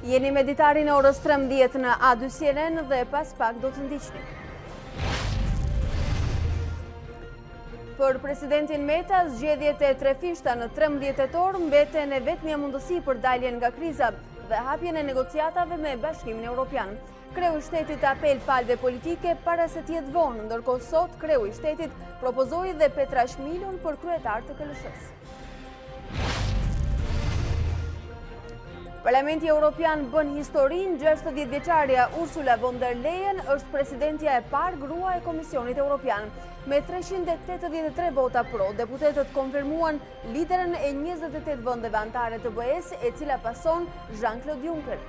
Jeni me Ditari në orës 13 në A2 CNN dhe pas pak do të ndiqni. Për presidentin Meta, zgjedhjet e trefishta në 13 tetor mbeten e vetmja mundësi për daljen nga kriza dhe hapjen e negociatave me Bashkimin Evropian. Kreu i shtetit apel palëve politike para se t'jetë vonë, ndërkohë sot kreu i shtetit propozoi dhe Petrash Milon për kryetar të KLSH-s. Parlamenti Evropian bën historinë, 60 vjeçaria Ursula von der Leyen është presidentja e parë grua e Komisionit Evropian. Me 383 vota pro, deputetët konfirmuan liderën e 28 vendeve anëtare të BE-s, e cila pason Jean-Claude Juncker.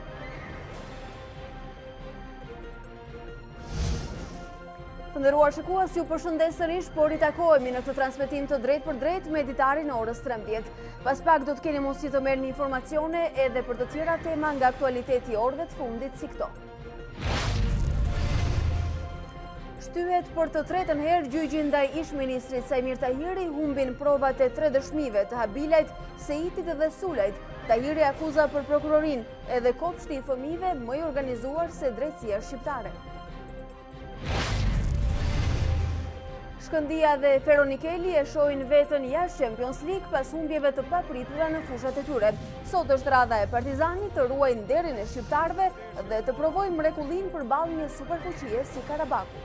Të nderuar shikues, ju përshëndes sërish, por i takohemi në këtë transmetim të drejt për drejt me Ditari në orës 13. Pas pak do të keni mundësi të merrni informacione edhe për të tjera tema nga aktualiteti i orëve të fundit si këto. Shtyhet për të tretën herë gjyqi ndaj ish-ministrit Sajmir Tahiri, humbin provat e 3 dëshmive të Habilajt, Seitit dhe Sulajt. Tahiri akuza për prokurorin edhe kopshti i fëmijëve më i organizuar se drejtësia shqiptare. Shkëndia dhe Feronikeli e shohin veten jashtë Champions League pas humbjeve të papritura në fushat e tyre. Sot është radha e Partizanit të ruajë nderin e shqiptarëve dhe të provojë mrekullin përballë një superfuqie si Karabaku.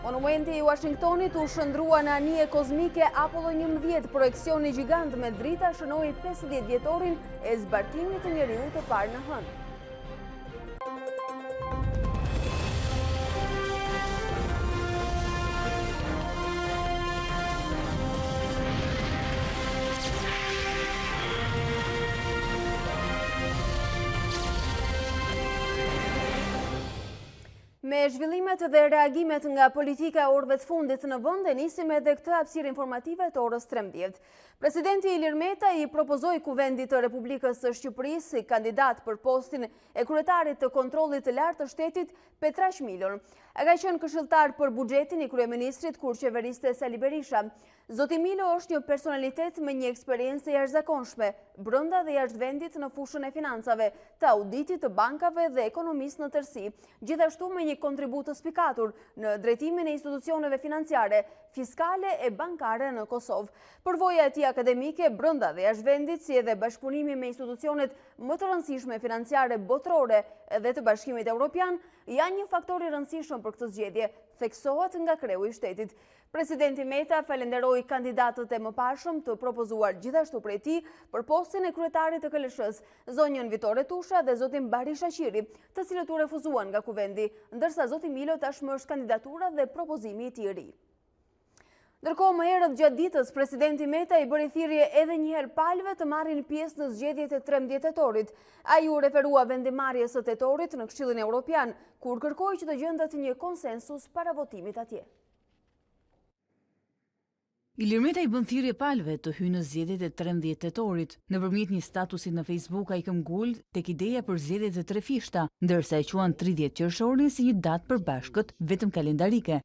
Monumenti i Washingtonit u shndrua në anije kozmike Apollo 11, projekcioni gjigant me drita shënoi 50 vjetorin e zbartimit të njeriut të parë në hënë. Me zhvillimet dhe reagimet nga politika e orëve të fundit në vend, e nisim edhe këtë hapësirë informative të orës 13. Presidenti Ilir Meta i propozoi Kuvendit të Republikës së Shqipërisë si kandidat për postin e kryetarit të kontrollit të lartë të shtetit Petrash Milon. Ai ka qenë këshilltar për buxhetin i kryeministrit kur qeveriste Sali Berisha. Zoti Milo është një personalitet me një eksperiencë jashtëzakonshme brenda dhe jashtë vendit në fushën e financave, të auditit, të bankave dhe ekonomisë në tërësi, gjithashtu me një kontribut të spikatur në drejtimin e institucioneve financiare, fiskale e bankare në Kosovë. Përvoja e tij akademike brenda dhe jashtë vendit, si edhe bashkëpunimi me institucionet më të rëndësishme financiare botërore dhe të Bashkimit Evropian, janë një faktor i rëndësishëm për këtë zgjedhje, theksohet nga kreu i shtetit. Presidenti Meta falenderoi kandidatët e mëparshëm të propozuar gjithashtu prej tij për postin e kryetarit të KLSH-s, zonjën Vitore Tusha dhe zotin Barisha Qiri, të cilët u refuzuan nga kuvendi, ndërsa zoti Milo tashmë është kandidatura dhe propozimi i tij i ri. Ndërkohë, më herët gjatë ditës, presidenti Meta i bëri thirrje edhe një herë palëve të marrin pjesë në zgjedhjet e 13 tetorit. Ai u referua vendimarrjes së tetorit në Këshillin Evropian, kur kërkoi që të gjendet një konsensus para votimit atje. Ilir Meta i bën thirrje palëve të hyjnë në zgjedhjet e 13 tetorit. Nëpërmjet një statusi në Facebook, ai këmbgul tek ideja për zgjedhjet e trefishta, ndërsa e quan 30 qershorin si një datë përbashkët vetëm kalendarike.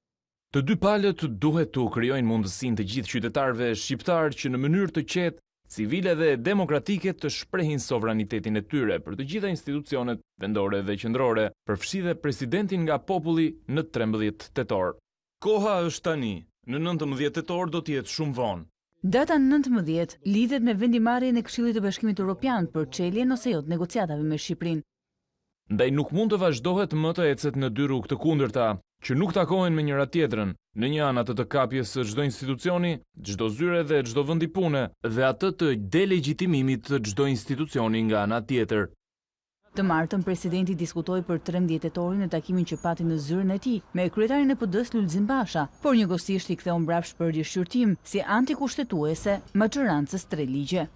Të dy palët duhet të krijojnë mundësinë të gjithë qytetarëve shqiptar që në mënyrë të qetë, civile dhe demokratike të shprehin sovranitetin e tyre për të gjitha institucionet vendore dhe qendrore, përfshi dhe presidentin nga populli në 13 tetor. Koha është tani. Në 19 tetor do të jetë shumë vonë. Data 19 lidhet me vendimarrjen e Këshillit të Bashkimit Evropian për çeljen ose jo të negociatave me Shqipërinë. Ndaj nuk mund të vazhdohet më të ecet në dy rrugë të kundërta, që nuk takohen me njëra tjetrën, në një anë atë të kapjes së çdo institucioni, çdo zyre dhe çdo vendi pune, dhe atë të delegjitimimit të çdo institucioni nga ana tjetër. Të martën, presidenti diskutoi për 13 tetorin në takimin që pati në zyrën e tij me kryetarin e PD-s Lulzim Basha, por njëkohësisht i ktheu mbrapsht për rishqyrtim si antikushtetuese majorancës 3 ligje.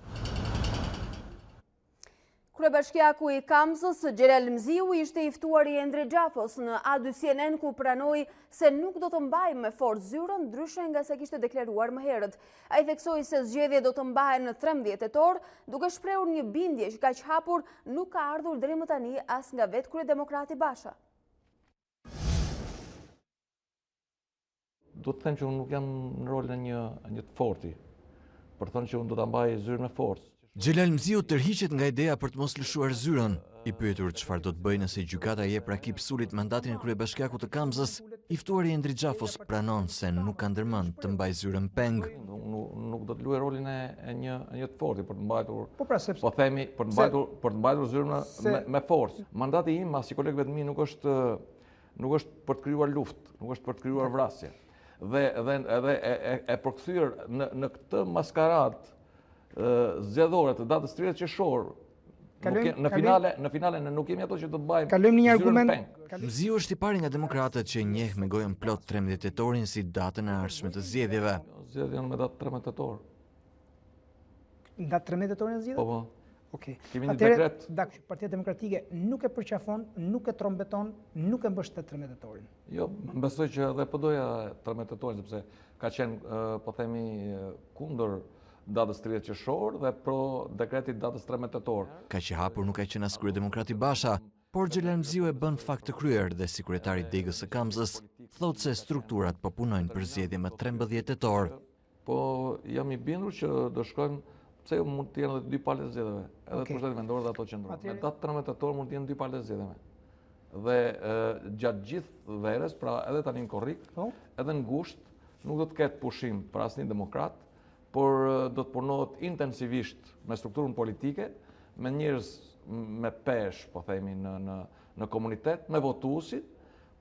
Kryebashkiaku i Kamzës, Xhelal Mziu, ishte i ftuar i Endre Xhafos në A2 CNN, ku pranoi se nuk do të mbajë me forcë zyrën, ndryshe nga sa kishte deklaruar më herët. Ai theksoi se zgjedhjet do të mbahen në 13 tetor, duke shprehur një bindje që kaq hapur nuk ka ardhur deri më tani as nga vetë kryedemokrati Basha. Do të them që unë nuk jam në rolin e një të forti, për thënë që unë do ta mbaj zyrën me forcë. Xhelal Mziu tërhiqet nga ideja për të mos lëshuar zyrën. I pyetur çfarë do të bëjë nëse gjykata jep Rakip Sulit mandatin e kryebashkiakut të Kamzës, i ftuari Endri Xhafos pranon se nuk ka ndërmend të mbajë zyrën peng. Nuk do të luajë rolin e një të fortë për të mbajtur. Po themi për të mbajtur zyrën me forcë. Mandati im as i kolegëve të mi nuk është për të krijuar luftë, nuk është për të krijuar vrasje. Dhe e përkthyer në këtë maskaradë zgjedhore të datës 30 qershor. Në finale ne nuk kemi ato që të bëjmë. Kalojmë në një argument. Mziu është i pari nga demokratët që njeh me gojën plot 13 tetorin si datën e ardhshme të zgjedhjeve. Zgjedhjet janë me datë 13 tetor. Datë 13 tetorin e zgjedhjeve? Po. Okej. Kemi një dekret. Partia Demokratike nuk e përqafon, nuk e trombeton, nuk e mbështet 13 tetorin. Jo, besoj që edhe po doja 13 tetorin sepse ka qenë po themi kundër datës 30 qershor dhe pro dekretit datës 13 tetor. Ka që hapur nuk ka qenë as kryedemokrati Basha, por Xhelal Mziu e bën fakt të kryer dhe si kryetari degës së Kamzës thotë se strukturat po punojnë për zgjedhje më 13 tetor. Po jam i bindur që do shkojmë, pse mund të jenë edhe dy palë zgjedhjeve, edhe të pushtetit vendor dhe ato qendrore. Me datë 13 tetor mund të jenë dy palë zgjedhjeve. Dhe gjatë gjithë verës, pra edhe tani në korrik, edhe në gusht, nuk do të ketë pushim për asnjë demokrat, por do të punohet intensivisht me strukturën politike, me njerëz me pesh, po themi, në komunitet, me votuesit,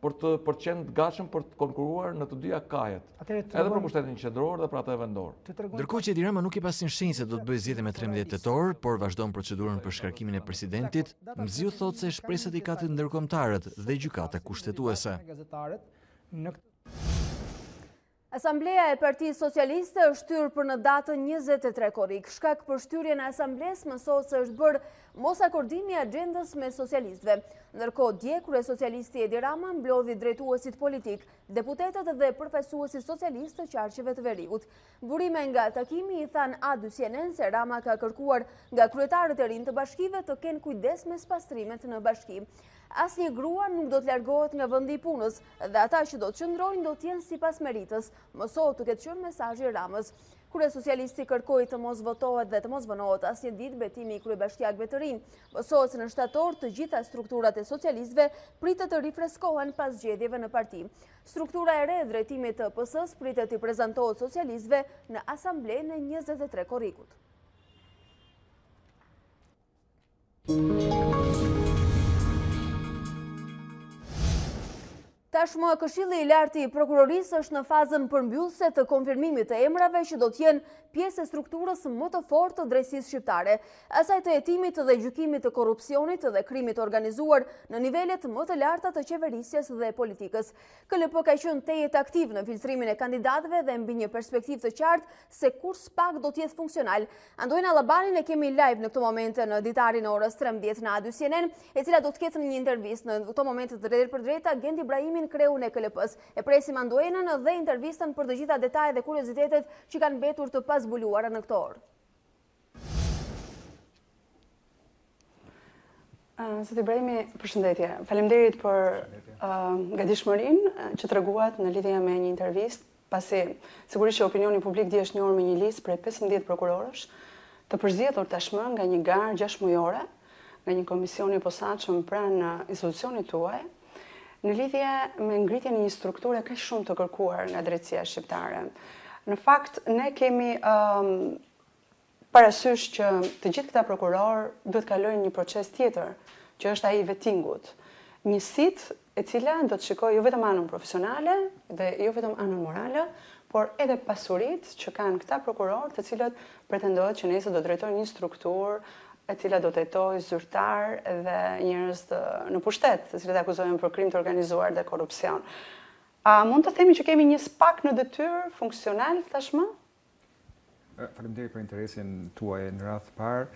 për të qenë të gatshëm për të konkuruar në të dyja kajet, edhe për pushtetin qendror dhe për atë vendor. Ndërkohë që Edi Rama nuk i pasin shenjë se do të bëjë zgjedhje me 13 tetor, por vazhdon procedurën për shkarkimin e presidentit, Mziu thotë se shpresat i ka të ndërkombëtarët dhe gjykata kushtetuese. Asambleja e Partisë Socialiste është shtyrë për në datën 23 korrik. Shkak për shtyrjen e asamblesë mësohet se është bërë mos akordimi i agjendës me socialistëve. Ndërkohë dje kryesocialisti Edi Rama mblodhi drejtuesit politik, deputetët dhe përfaqësuesit socialistë të qarqeve të Veriut. Burime nga takimi i than A2CNN se Rama ka kërkuar nga kryetarët e rinj të bashkive të kenë kujdes me spastrimet në bashki. Asnjë grua nuk do të largohet nga vendi i punës dhe ata që do të qëndrojnë do të jenë sipas meritës, mësohet të ketë qenë mesazhi i Ramës. Kryesocialisti kërkoi të mos votohet dhe të mos vënohet asnjë ditë betimi i kryebashkiakëve të rinj. Mësohet se në shtator të gjitha strukturat e socialistëve pritet të rifreskohen pas zgjedhjeve në parti. Struktura e re e drejtimit të PS-s pritet të prezantohet socialistëve në asamblenë e 23 korrikut. Tashmë Këshilli i Lartë i Prokurorisë është në fazën përmbyllëse të konfirmimit të emrave që do të jenë pjesë e strukturës më të fortë të drejtësisë shqiptare, asaj të hetimit dhe gjykimit të korrupsionit dhe krimit organizuar në nivelet më të larta të qeverisjes dhe politikës. KLP ka qenë tejet aktiv në filtrimin e kandidatëve dhe mbi një perspektivë të qartë se kur SPAK do të jetë funksional. Andojnë Allabanin e kemi live në këtë moment në Ditari në orës 13 në A2CNN, e cila do të ketë një intervistë në këto momente të drejtë për drejtë Agent Ibrahimin, kreun e KLP-s. E presim Andoenën dhe intervistën për të gjitha detajet dhe kuriozitetet që kanë mbetur të pazbuluara në këtë orë. Zoti Ibrahimi, përshëndetje. Faleminderit për gatishmërinë që treguat në lidhje me një intervistë, pasi sigurisht që opinioni publik di është njohur me një listë prej 15 prokurorësh të përzgjedhur tashmë nga një garë 6 mujore, nga një komision i posaçëm pranë institucionit tuaj, në lidhje me ngritjen e një strukture kaq shumë të kërkuar nga drejtësia shqiptare. Në fakt, ne kemi parasysh që të gjithë këta prokurorë duhet kalojnë një proces tjetër, që është ai i vettingut. Një sit e cila do të shikojë jo vetëm anën profesionale dhe jo vetëm anën morale, por edhe pasuritë që kanë këta prokurorë, të cilët pretendohet që nesër do drejtojnë një strukturë e cila do të jetojë zyrtar dhe njerëz në pushtet, të cilët akuzohen për krim të organizuar dhe korrupsion. A mund të themi që kemi një SPAK në detyrë funksional tashmë? Faleminderit për interesin tuaj në radhë të parë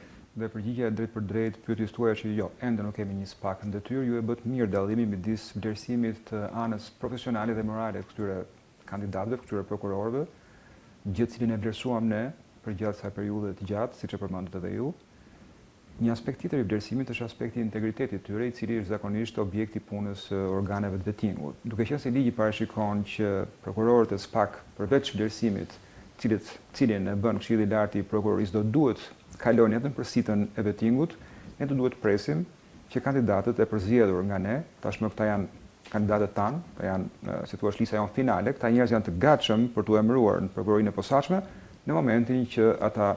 dhe përgjigjja drejt për drejt pyetjes tuaja që jo, ende nuk kemi një SPAK në detyrë, ju e bët mirë dallimi midis vlerësimit të anës profesionale dhe morale të këtyre kandidatëve, këtyre prokurorëve, gjë cilin e vlerësuam ne për gjatë kësaj periudhe të gjatë, siç e përmendët edhe ju. Një aspekt tjetër i vlerësimit është aspekti i integritetit tyre, i cili është zakonisht objekti i punës organeve të vettingut. Duke qenë se ligji parashikon që prokurorët e SPAK përveç vlerësimit cilin e bën Këshilli i Lartë i Prokurorisë do duhet kalojnë edhe në përsitën e vettingut, ne të duhet presim që kandidatët e përzgjedhur nga ne, tashmë këta janë kandidatët tanë, këta janë, si thua, lista jonë finale, këta njerëz janë të gatshëm për t'u emëruar në prokurorinë e posaçme në momentin që ata,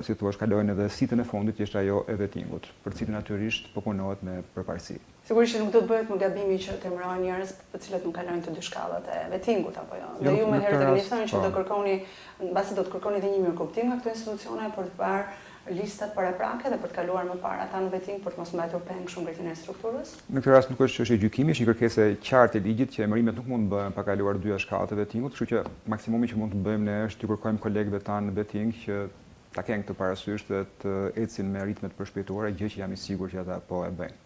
si thua, kalojnë edhe sitën e fundit që është ajo e vettingut, për cilën natyrisht po punohet me përparësi. Sigurisht nuk do të bëhet më gabimi që të emërohen njerëz të cilët nuk kalojnë të dy shkallat e vettingut apo jo. Dhe ju më herët e keni thënë që do kërkoni, mbasi do të kërkoni edhe një mirëkuptim nga këto institucione për të parë listat paraprake dhe për të kaluar më parë ata në vetting për të mos mbajtur peng shumë ngritjen e strukturës? Në këtë rast nuk është çështje gjykimi, është një kërkesë e qartë e ligjit që emërimet nuk mund të bëhen pa kaluar dy shkallat e vettingut, kështu që maksimumi që mund të bëjmë ne është të kërkojmë kolegëve tanë në vetting që ta kenë këtë parasysh dhe të ecin me ritme të përshpejtuara, gjë që jam i sigurt që ata po e bëjnë.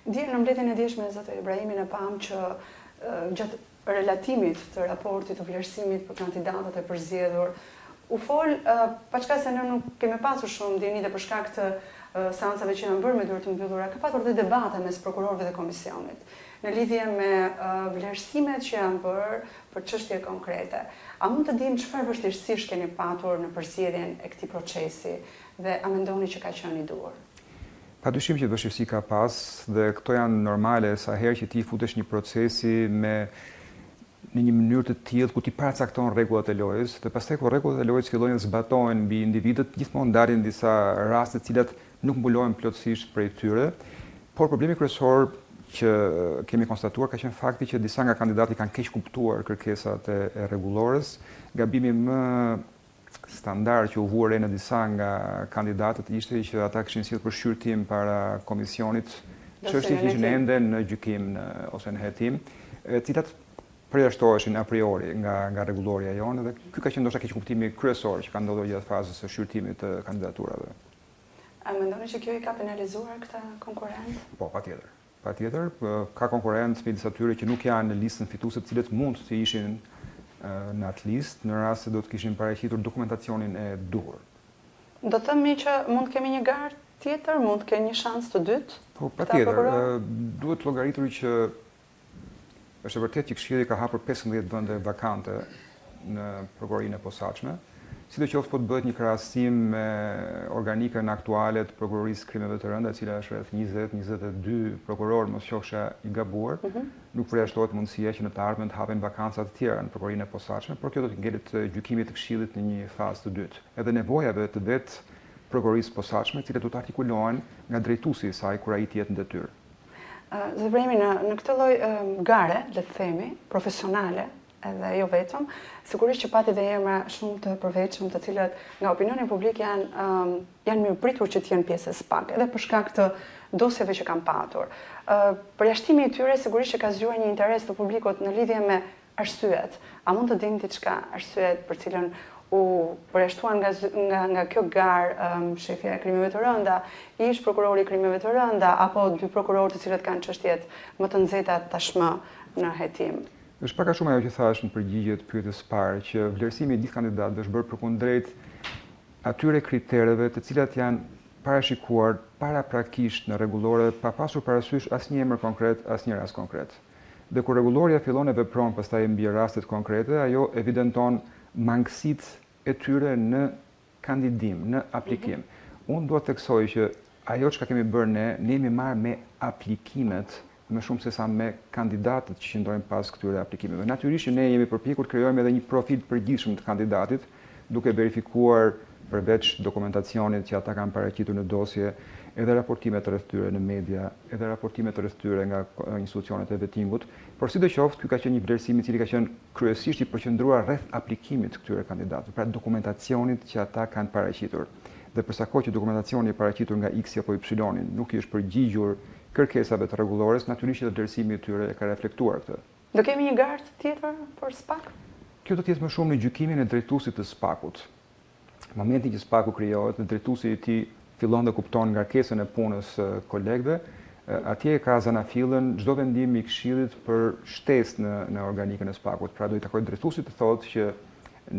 Dje në mbledhjen e dieshme zoti Ibrahimin e pam që gjatë relatimit të raportit të vlerësimit për kandidatët e përzgjedhur u fol, paçka se ne nuk kemi pasur shumë dini dhe për shkak të seancave që janë bërë me dyert të mbyllura, ka pasur dhe debate mes prokurorëve dhe komisionit në lidhje me vlerësimet që janë bërë për çështje konkrete. A mund të dim çfarë vështirësish keni patur në përzgjedhjen e këtij procesi dhe a mendoni që ka qenë i duhur? Padyshim që vështirësi ka pas dhe këto janë normale sa herë që ti futesh një procesi në një mënyrë të tillë ku ti paracakton rregullat e lojës dhe pastaj kur rregullat e lojës fillojnë të zbatohen mbi individët, gjithmonë dalin disa raste të cilat nuk mbulohen plotësisht prej tyre. Por problemi kryesor që kemi konstatuar ka qenë fakti që disa nga kandidatët kanë keq kuptuar kërkesat e rregullores. Gabimi më standard që u vuare në disa nga kandidatët ishte që ata kishin sjellë për shqyrtim para komisionit çështje që ishin ende në gjykim ose në hetim, të cilat përjashtoheshin a priori nga rregulloria jonë dhe ky ka qenë ndoshta keq kuptimi kryesor që ka ndodhur gjatë fazës së shqyrtimit të kandidaturave. A mendoni që kjo i ka penalizuar këta konkurrentë? Po, patjetër. Patjetër, ka konkurrentë midis atyre që nuk janë në listën fituese të cilët mund të ishin në atë listë në rast se do të kishin paraqitur dokumentacionin e duhur. Do të themi që mund të kemi një garë tjetër, mund të kemi një shans të dytë? Po, patjetër. Duhet llogaritur që është vërtet që Këshilli ka hapur 15 vende vakante në prokurorinë e posaçme, sidoqoftë po të bëhet një krahasim me organikën aktuale të prokurorisë krimeve të rënda, e cila është rreth 20-22 prokurorë, mos qofsha i gabuar, nuk përjashtohet mundësia që në të ardhmen të hapen vakanca të tjera në prokurorinë e posaçme, por kjo do të ngelet gjykimit të Këshillit në një fazë të dytë. Edhe nevojave të vetë prokurorisë posaçme, të cilat do të artikulohen nga drejtuesi i saj kur ai të jetë në detyrë. Zoti Ibrahimi, në këtë lloj gare, le të themi, profesionale, edhe jo vetëm, sigurisht që pati dhe emra shumë të përveçshëm, të cilët nga opinioni publik janë mirëpritur që të jenë pjesë e SPAK, edhe për shkak të dosjeve që kanë patur. Përjashtimi i tyre sigurisht që ka zgjuar një interes të publikut në lidhje me arsyet. A mund të dini diçka arsyet për cilën u përjashtuan nga kjo garë shefja e krimeve të rënda, ish prokurori i krimeve të rënda, apo dy prokurorë të cilët kanë çështjet më të nxehta tashmë në hetim? Është pak a shumë ajo që thash në përgjigje të pyetjes së parë, që vlerësimi i gjithë kandidatëve është bërë përkundrejt atyre kritereve të cilat janë parashikuar paraprakisht në rregullore pa pasur parasysh asnjë emër konkret, asnjë rast konkret. Dhe kur rregulloria fillon e vepron pastaj mbi rastet konkrete, ajo evidenton mangësitë e tyre në kandidim, në aplikim. Unë do të theksoj që ajo që kemi bërë ne jemi marrë me aplikimet më shumë se sa me kandidatët që qëndrojnë pas këtyre aplikimeve. Natyrisht ne jemi përpjekur të krijojmë edhe një profil të përgjithshëm të kandidatit, duke verifikuar përveç dokumentacionit që ata kanë paraqitur në dosje, edhe raportimet rreth tyre në media, edhe raportimet rreth tyre nga institucionet e vettingut, por sidoqoftë ky ka qenë një vlerësim i cili ka qenë kryesisht i përqendruar rreth aplikimit të këtyre kandidatëve, pra dokumentacionit që ata kanë paraqitur. Dhe për sa kohë që dokumentacioni i paraqitur nga X apo Y nuk i është përgjigjur kërkesave të rregullores, natyrisht që vlerësimi i tyre e ka reflektuar këtë. Do kemi një garë tjetër për SPAK? Kjo do të jetë më shumë në gjykimin e drejtuesit të SPAK-ut. Në momentin që SPAK-u krijohet, drejtuesi i tij fillon dhe kupton ngarkesën e punës kolegëve, atje ka zanafillën çdo vendim i Këshillit për shtesë në organikën e SPAK-ut. Pra do i takojë drejtuesit të thotë që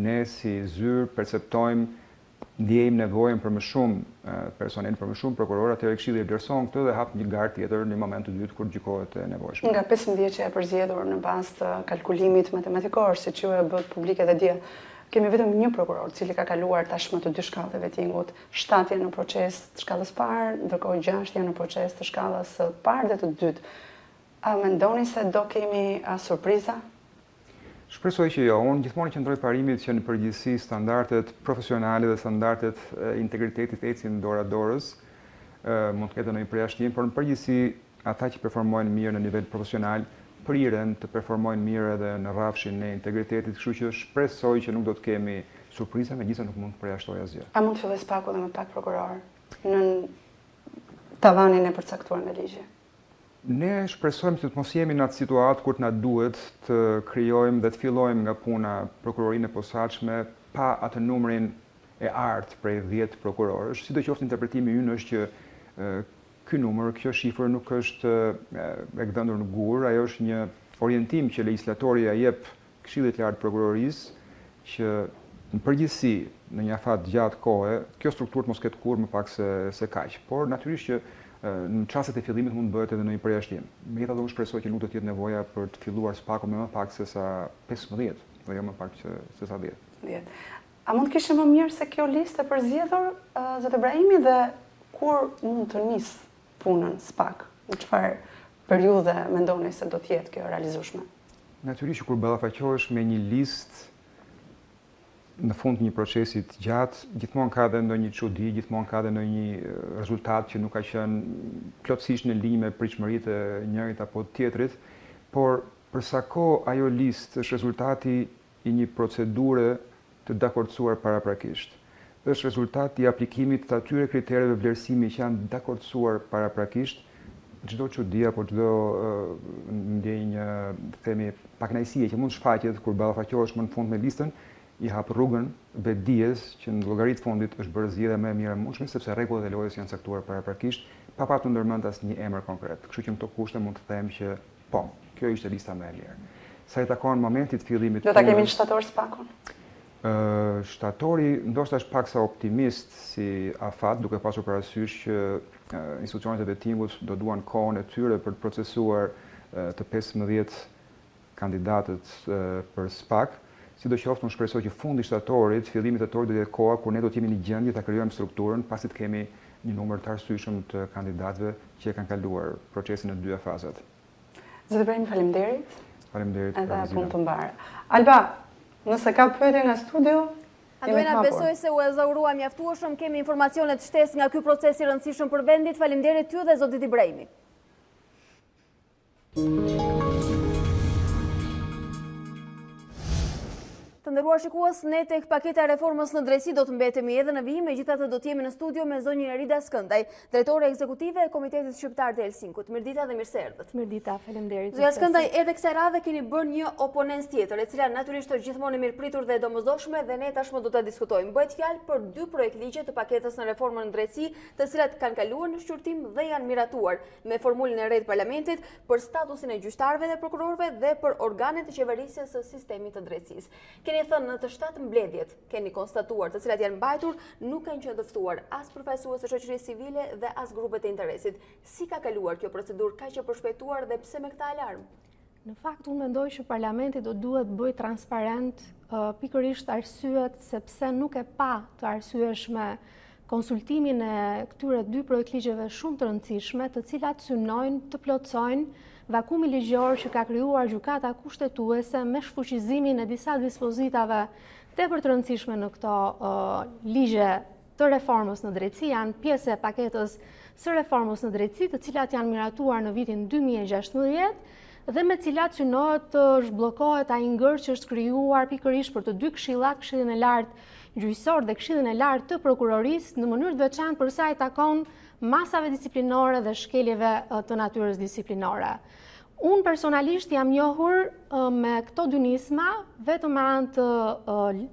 ne si zyrë perceptojmë, ndjejmë nevojën për më shumë personel, për më shumë prokurorë, atëherë Këshilli e vlerëson këtë dhe hap një garë tjetër në moment të dytë kur gjykohet e nevojshme. Nga 15 që e përzgjedhur në bazë të kalkulimit matematikor, siç ju e bë publike dhe dje, kemi vetëm një prokuror, cili ka kaluar tashmë të dy shkallët e vettingut, 7 janë në proces të shkallës parë, ndërkohë 6 janë në proces të shkallës së parë dhe të dytë. A mendoni se do kemi surpriza? Shpresoj që jo, unë gjithmonë qëndroj parimit që në përgjithësi standardet profesionale dhe standardet integritetit ecin dora dorës, mund të ketë në një përjashtim, por në përgjithësi ata që performojnë mirë në nivel profesional, priren të performojnë mirë edhe në rrafshin e integritetit, kështu që shpresoj që nuk do të kemi surpriza, megjithëse nuk mund të përjashtoj asgjë. A mund të filloj spaku dhe me pak prokuror në tavanin e përcaktuar nga ligji? Ne shpresojmë që të mos jemi në atë situatë kur të na duhet të krijojmë dhe të fillojmë nga puna prokurorinë e posaçme pa atë numrin e artë prej 10 prokurorësh. Sidoqoftë interpretimi ynë është që ky numër, kjo shifër nuk është e gdhëndur në gur, ajo është një orientim që legjislatori ja jep Këshillit Lart Prokurorisë që në përgjithësi në një afat gjatë kohe, kjo strukturë mos ketë kur më pak se kaq. Por natyrisht që në çastet e fillimit mund të bëhet edhe në një përjashtim. Megjithatë unë shpresoj që nuk do të jetë nevoja për të filluar spaku me më pak se sa 15, dhe jo më pak se sa 10. A mund të kishte më mirë se kjo listë e përzgjedhur, Zot Ibrahimi, dhe kur mund të nis punën SPAK? Në çfarë periudhe mendoni se do të jetë kjo realizueshme? Natyrisht që kur ballafaqohesh me një listë në fund një procesit gjatë, gjithmonë ka dhe ndonjë çudi, gjithmonë ka dhe ndonjë rezultat që nuk ka qenë plotësisht në linjë me pritshmëritë e njërit apo të tjetrit, por për sa kohë ajo listë është rezultati i një procedure të dakordsuar paraprakisht. Është rezultati i aplikimit të atyre kritereve vlerësimi që janë dakordsuar paraprakisht, çdo çudi apo çdo ndjenjë, themi, pakënaqësie që mund shfaqet kur ballafaqohesh më në fund me listën, i hap rrugën vetdijes që në llogaritë fundit është bërë zgjedhja më e mirë e mundshme, sepse rregullat e lojës janë caktuar paraprakisht, pa patur ndërmend asnjë emër konkret. Kështu që në këto kushte mund të them që po, kjo ishte lista më e mirë. Sa i takon momentit fillimit. Do ta kemi në shtator SPAK-un? Shtatori ndoshta është pak sa optimist si afat, duke pasur parasysh që institucionet e vettingut do duan kohën e tyre për të procesuar të 15 kandidatët për SPAK. Sidoqoftë unë shpresoj që fundi shtatorit, fillimi tetorit do të jetë koha kur ne do të jemi në gjendje ta krijojmë strukturën pasi të kemi një numër të arsyeshëm të kandidatëve që kanë kaluar procesin në 2 fazat. Zot Ibrahim, faleminderit. Faleminderit. Edhe punë të mbarë. Alba, nëse ka pyetje nga studio, Anduena, besoj se u ezaurua mjaftueshëm, kemi informacione të shtesë nga ky proces i rëndësishëm për vendit. Faleminderit ty dhe zotit Ibrahimi. Të nderuar shikues, ne tek paketa e reformës në drejtësi do të mbetemi edhe në vijim, megjithatë do të jemi në studio me zonjën Erida Skëndaj, drejtore ekzekutive e Komitetit Shqiptar të Helsinkut. Mirëdita dhe mirëseardhët. Mirëdita, faleminderit. Zonja Skëndaj, edhe kësaj radhe keni bërë një oponencë tjetër, e cila natyrisht është gjithmonë e mirëpritur dhe e domosdoshme, dhe ne tashmë do ta diskutojmë. Bëhet fjalë për 2 projekt ligje të paketës në reformën në drejtësi, të cilat kanë kaluar në shqyrtim dhe janë miratuar me formulën e re të Parlamentit për statusin e gjyqtarëve dhe prokurorëve dhe për organet e qeverisjes së sistemit të drejtësisë. Keni thënë në të 7 mbledhjet keni konstatuar, të cilat janë mbajtur, nuk kanë qenë të ftuar as përfaqësues të shoqërisë civile dhe as grupet e interesit. Si ka kaluar kjo procedurë kaq e përshpejtuar dhe pse me këtë alarm? Në fakt, unë mendoj që Parlamenti do duhet bëj transparent pikërisht arsyet, sepse nuk e pa të arsyeshme konsultimin e këtyre 2 projekt ligjeve shumë të rëndësishme, të cilat synojnë të plotësojnë vakumin ligjor që ka krijuar gjykata kushtetuese me shfuqizimin e disa dispozitave tepër të rëndësishme në këto ligje të reformës në drejtësi, janë pjesë e paketës së reformës në drejtësi, të cilat janë miratuar në vitin 2016 dhe me cilat synohet të zhbllokohet ai ngër që është krijuar pikërisht për të 2 këshillat, Këshillin e Lartë Gjyqësor dhe Këshillin e Lartë të Prokurorisë, në mënyrë të veçantë për sa i takon masave disiplinore dhe shkeljeve të natyrës disiplinore. Unë personalisht jam njohur me këto dy nisma vetëm me anë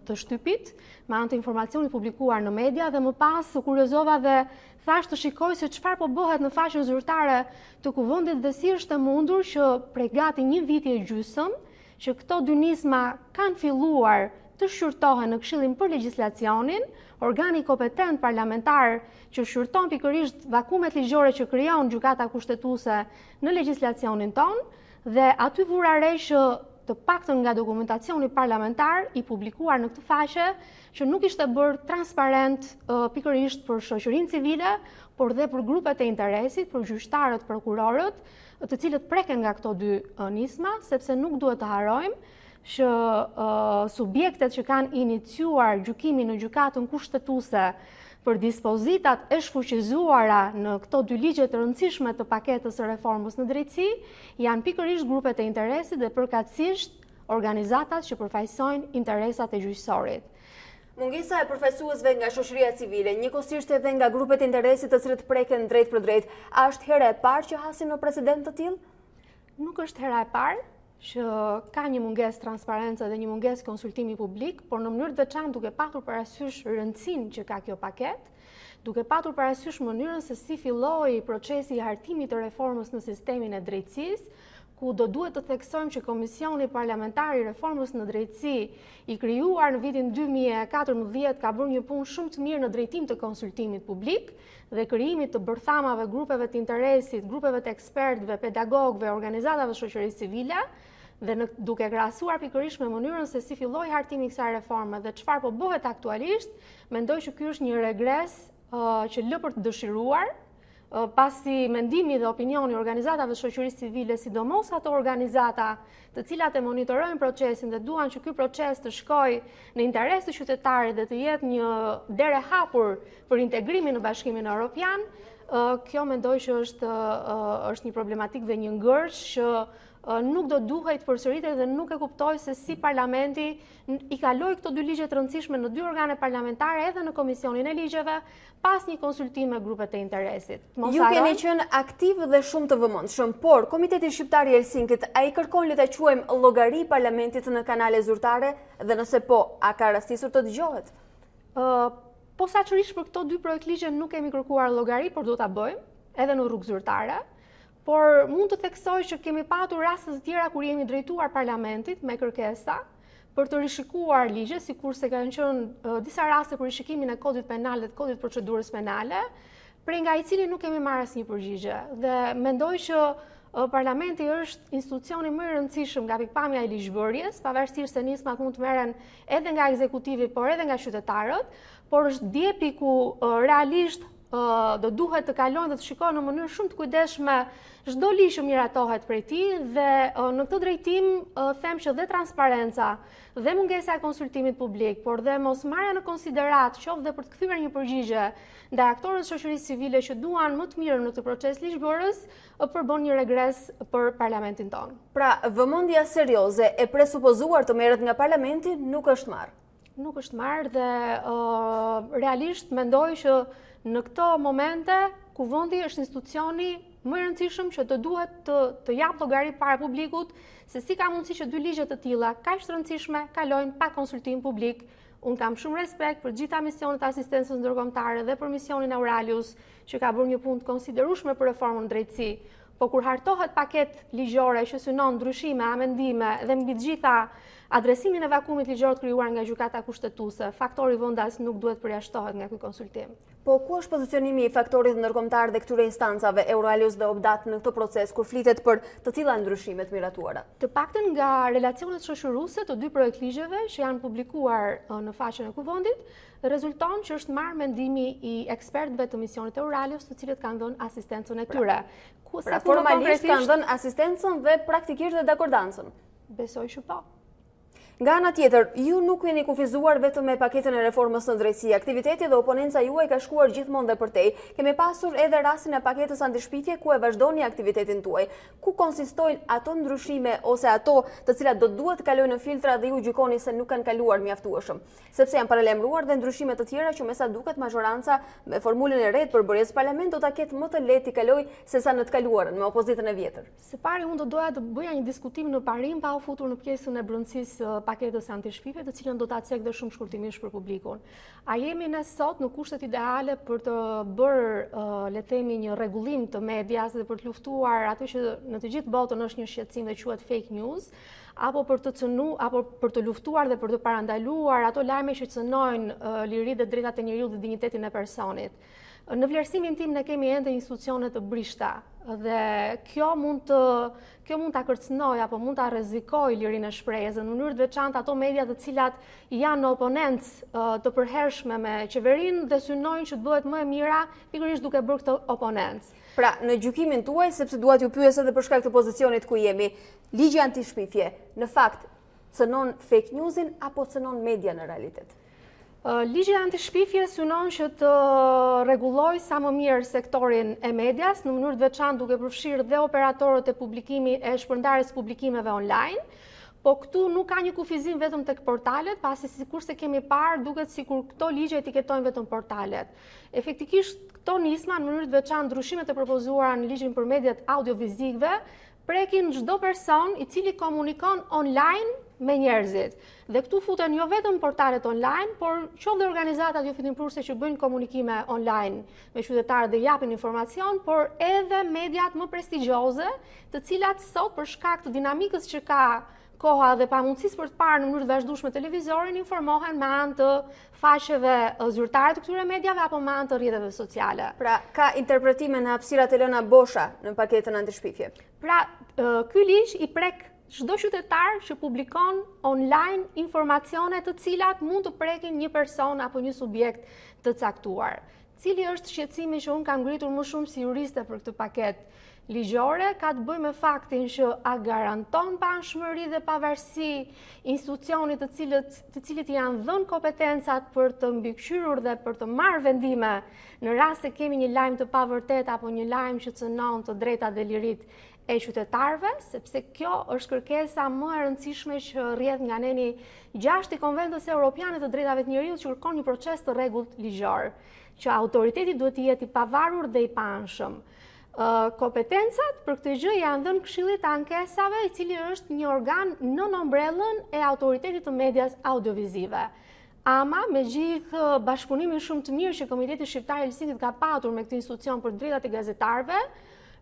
të shtypit, me anë të informacionit publikuar në media, dhe më pas u kuriozova dhe thash të shikoj se çfarë po bëhet në faqen zyrtare të Kuvendit dhe si është e mundur që prej gati 1 viti e gjysmë që këto dy nisma kanë filluar të shqyrtohen në Këshillin për Legjislacionin, organi kompetent parlamentar që shqyrton pikërisht vakumet ligjore që krijon gjykata kushtetuese në legjislacionin ton, dhe aty vura re që të paktën nga dokumentacioni parlamentar i publikuar në këtë faqe që nuk ishte bërë transparent pikërisht për shoqërinë civile, por dhe për grupet e interesit, për gjyqtarët, prokurorët, të cilët preken nga këto dy nisma, sepse nuk duhet të harrojmë që subjektet që kanë iniciuar gjykimin në gjykatën kushtetuese për dispozitat e shfuqizuara në këto dy ligje të rëndësishme të paketës së reformës në drejtësi, janë pikërisht grupet e interesit dhe përkatësisht organizatat që përfaqësojnë interesat e gjyqësorit. Mungesa e përfaqësuesve nga shoqëria civile, njëkohësisht edhe nga grupet e interesit të cilët preken drejt për drejt, a është hera e parë që hasin në president të tillë? Nuk është hera e parë që ka një mungesë transparence dhe një mungesë konsultimi publik, por në mënyrë të veçantë duke patur parasysh rëndësinë që ka kjo paket, duke patur parasysh mënyrën se si filloi procesi i hartimit të reformës në sistemin e drejtësisë, ku do duhet të theksojmë që Komisioni Parlamentar i Reformës në Drejtësi, i krijuar në vitin 2014, ka bërë një punë shumë të mirë në drejtim të konsultimit publik dhe krijimit të bërthamave, grupeve të interesit, grupeve të ekspertëve, pedagogëve, organizatave të shoqërisë civile, dhe duke krahasuar pikërisht me mënyrën se si filloi hartimi i kësaj reforme dhe çfarë po bëhet aktualisht, mendoj që ky është një regres që lë për të dëshiruar, pasi mendimi dhe opinioni organizatave të shoqërisë civile, sidomos ato organizata të cilat e monitorojnë procesin dhe duan që ky proces të shkojë në interes të qytetarit dhe të jetë një derë e hapur për integrimin në Bashkimin Evropian, kjo mendoj që është një problematik dhe një ngërç që nuk do duhet përsëritet dhe nuk e kuptoj se si parlamenti i kaloi këto dy ligje të rëndësishme në dy organe parlamentare edhe në Komisionin e Ligjeve pas një konsultim me grupet e interesit. Ju keni qenë aktiv dhe shumë të vëmendshëm, por Komiteti Shqiptar i Helsinkit a i kërkon le ta quajmë llogari parlamentit në kanale zyrtare dhe nëse po, a ka rastisur të dëgjohet? Posaçërisht për këto dy projekt ligje nuk kemi kërkuar llogari, por do ta bëjmë edhe në rrugë zyrtare. Por mund të theksoj që kemi patur raste të tjera kur jemi drejtuar parlamentit me kërkesa për të rishikuar ligje, sikurse kanë qenë disa raste për rishikimin e kodit penal dhe të kodit procedurës penale, prej nga i cili nuk kemi marrë asnjë përgjigje. Dhe mendoj që parlamenti është institucioni më i rëndësishëm nga pikpamja e ligjbërjes, pavarësisht se nismat mund të merren edhe nga ekzekutivi, por edhe nga qytetarët, por është djepi ku realisht do duhet të kalojnë dhe të shikojnë në mënyrë shumë të kujdesshme çdo ligj që miratohet prej tij dhe në këtë drejtim them që dhe transparenca dhe mungesa e konsultimit publik, por dhe mosmarrja në konsiderat qoftë dhe për të kthyer një përgjigje ndaj aktorëve të shoqërisë civile që duan më të mirën në këtë proces ligjbërës, përbën një regres për parlamentin tonë. Pra, vëmendja serioze e presupozuar të merret nga parlamenti nuk është marrë. Nuk është marrë dhe realisht mendoj që në këto momente, Kuvendi është institucioni më i rëndësishëm që të duhet të jap llogari para publikut se si ka mundësi që dy ligje të tilla kaq të rëndësishme kalojnë pa konsultim publik. Unë kam shumë respekt për gjitha misionet e asistencës ndërkombëtare dhe për misionin Auralius që ka bërë një punë të konsiderueshme për reformën në drejtësi. Po kur hartohet paket ligjore që synon ndryshime, amendime dhe mbi të gjitha adresimin e vakumit ligjor të krijuar nga gjykata kushtetuese, faktori vendas nuk duhet përjashtohet nga ky konsultim. Po ku është pozicionimi i faktorit ndërkombëtar dhe këtyre instancave, Euralius dhe Obdat në këtë proces kur flitet për të tilla ndryshime të miratuara? Të paktën nga relacionet shoqëruese të dy projekt ligjeve që janë publikuar në faqen e Kuvendit, rezulton që është marrë mendimi i ekspertëve të misionit Euralius, të cilët kanë dhënë asistencën e tyre. Pra formalisht kanë dhënë asistencën dhe praktikisht dhe dakordancën. Besoj që po. Nga ana tjetër, ju nuk jeni kufizuar vetëm me paketën e reformës në drejtësi. Aktiviteti dhe oponenca juaj ka shkuar gjithmonë dhe përtej. Kemi pasur edhe rastin e paketës antishpitje ku e vazhdoni aktivitetin tuaj. Ku konsistojnë ato ndryshime ose ato të cilat do duhet të kalojnë në filtra dhe ju gjykoni se nuk kanë kaluar mjaftueshëm? Sepse janë paralajmëruar dhe ndryshime të tjera që me sa duket majoranca me formulën e re të përbërjes parlament do ta ketë më të lehtë të kalojë sesa në të kaluarën me opozitën e vjetër. Së pari unë do doja të bëja një diskutim në parim pa u futur në pjesën e brendësisë paketës antishpitje, të cilën do ta cek dhe shumë shkurtimisht për publikun. A jemi ne sot në kushtet ideale për të bërë, le të themi, një rregullim të medias dhe për të luftuar atë që në të gjithë botën është një shqetësim dhe quhet fake news, apo për të luftuar dhe për të parandaluar ato lajme që cënojnë liritë dhe drejtat e njeriut dhe dinjitetin e personit? Në vlerësimin tim ne kemi ende institucione të brishta dhe kjo mund ta kërcënoj apo mund ta rrezikoj lirinë e shprehjes në mënyrë të veçantë ato media të cilat janë në oponencë të përhershme me qeverinë dhe synojnë që të bëhet më e mira pikërisht duke bërë këtë oponencë. Pra, në gjykimin tuaj, sepse dua t'ju pyes edhe për shkak të pozicionit ku jemi, ligji antishpifje në fakt cënon fake newsin apo cënon media në realitet? Ligji antishpifje synon që të rregullojë sa më mirë sektorin e medias në mënyrë të veçantë duke përfshirë dhe operatorët e shpërndarjes publikimeve online, po këtu nuk ka një kufizim vetëm tek portalet, pasi sikurse kemi parë duket sikur këto ligje etiketojnë vetëm portalet. Efektikisht këto nisma në mënyrë të veçantë ndryshimet e propozuara në ligjin për mediat audiovizive prekin çdo person i cili komunikon online me njerëzit. Dhe këtu futen jo vetëm portalet online, por qoftë dhe organizatat jo fitimprurse që bëjnë komunikime online me qytetarët dhe japin informacion, por edhe mediat më prestigjioze, të cilat sot për shkak të dinamikës që ka koha dhe pamundësisë për të parë në mënyrë të vazhdueshme televizorin, informohen me anë të faqeve zyrtare të këtyre mediave apo me anë të rrjeteve sociale. Pra, ka interpretime në hapësirat e lëna bosha në paketën antishpifje. Pra, ky ligj i prek çdo qytetar që publikon online informacione të cilat mund të prekin një person apo një subjekt të caktuar. Cili është shqetësimi që unë kam ngritur më shumë si juriste për këtë paketë ligjore, ka të bëjë me faktin që a garanton panshmëri dhe pavarësi institucionit të cilit janë dhënë kompetencat për të mbikëqyrur dhe për të marrë vendime në rast se kemi një lajm të pavërtet apo një lajm që cënon të drejtat dhe liritë e qytetarëve, sepse kjo është kërkesa më e rëndësishme që rrjedh nga neni 6 i Konventës Europiane të Drejtave të Njerëzit që kërkon një proces të rregullt ligjor, që autoriteti duhet të jetë i pavarur dhe i paanshëm. Kompetencat për këtë gjë janë dhënë Këshillit të Ankesave, i cili është një organ nën ombrellën e autoritetit të medias audiovizive. Ama, me gjithë bashkëpunimin shumë të mirë që Komiteti Shqiptar i Helsinkit ka patur me këtë institucion për drejtat e gazetarëve,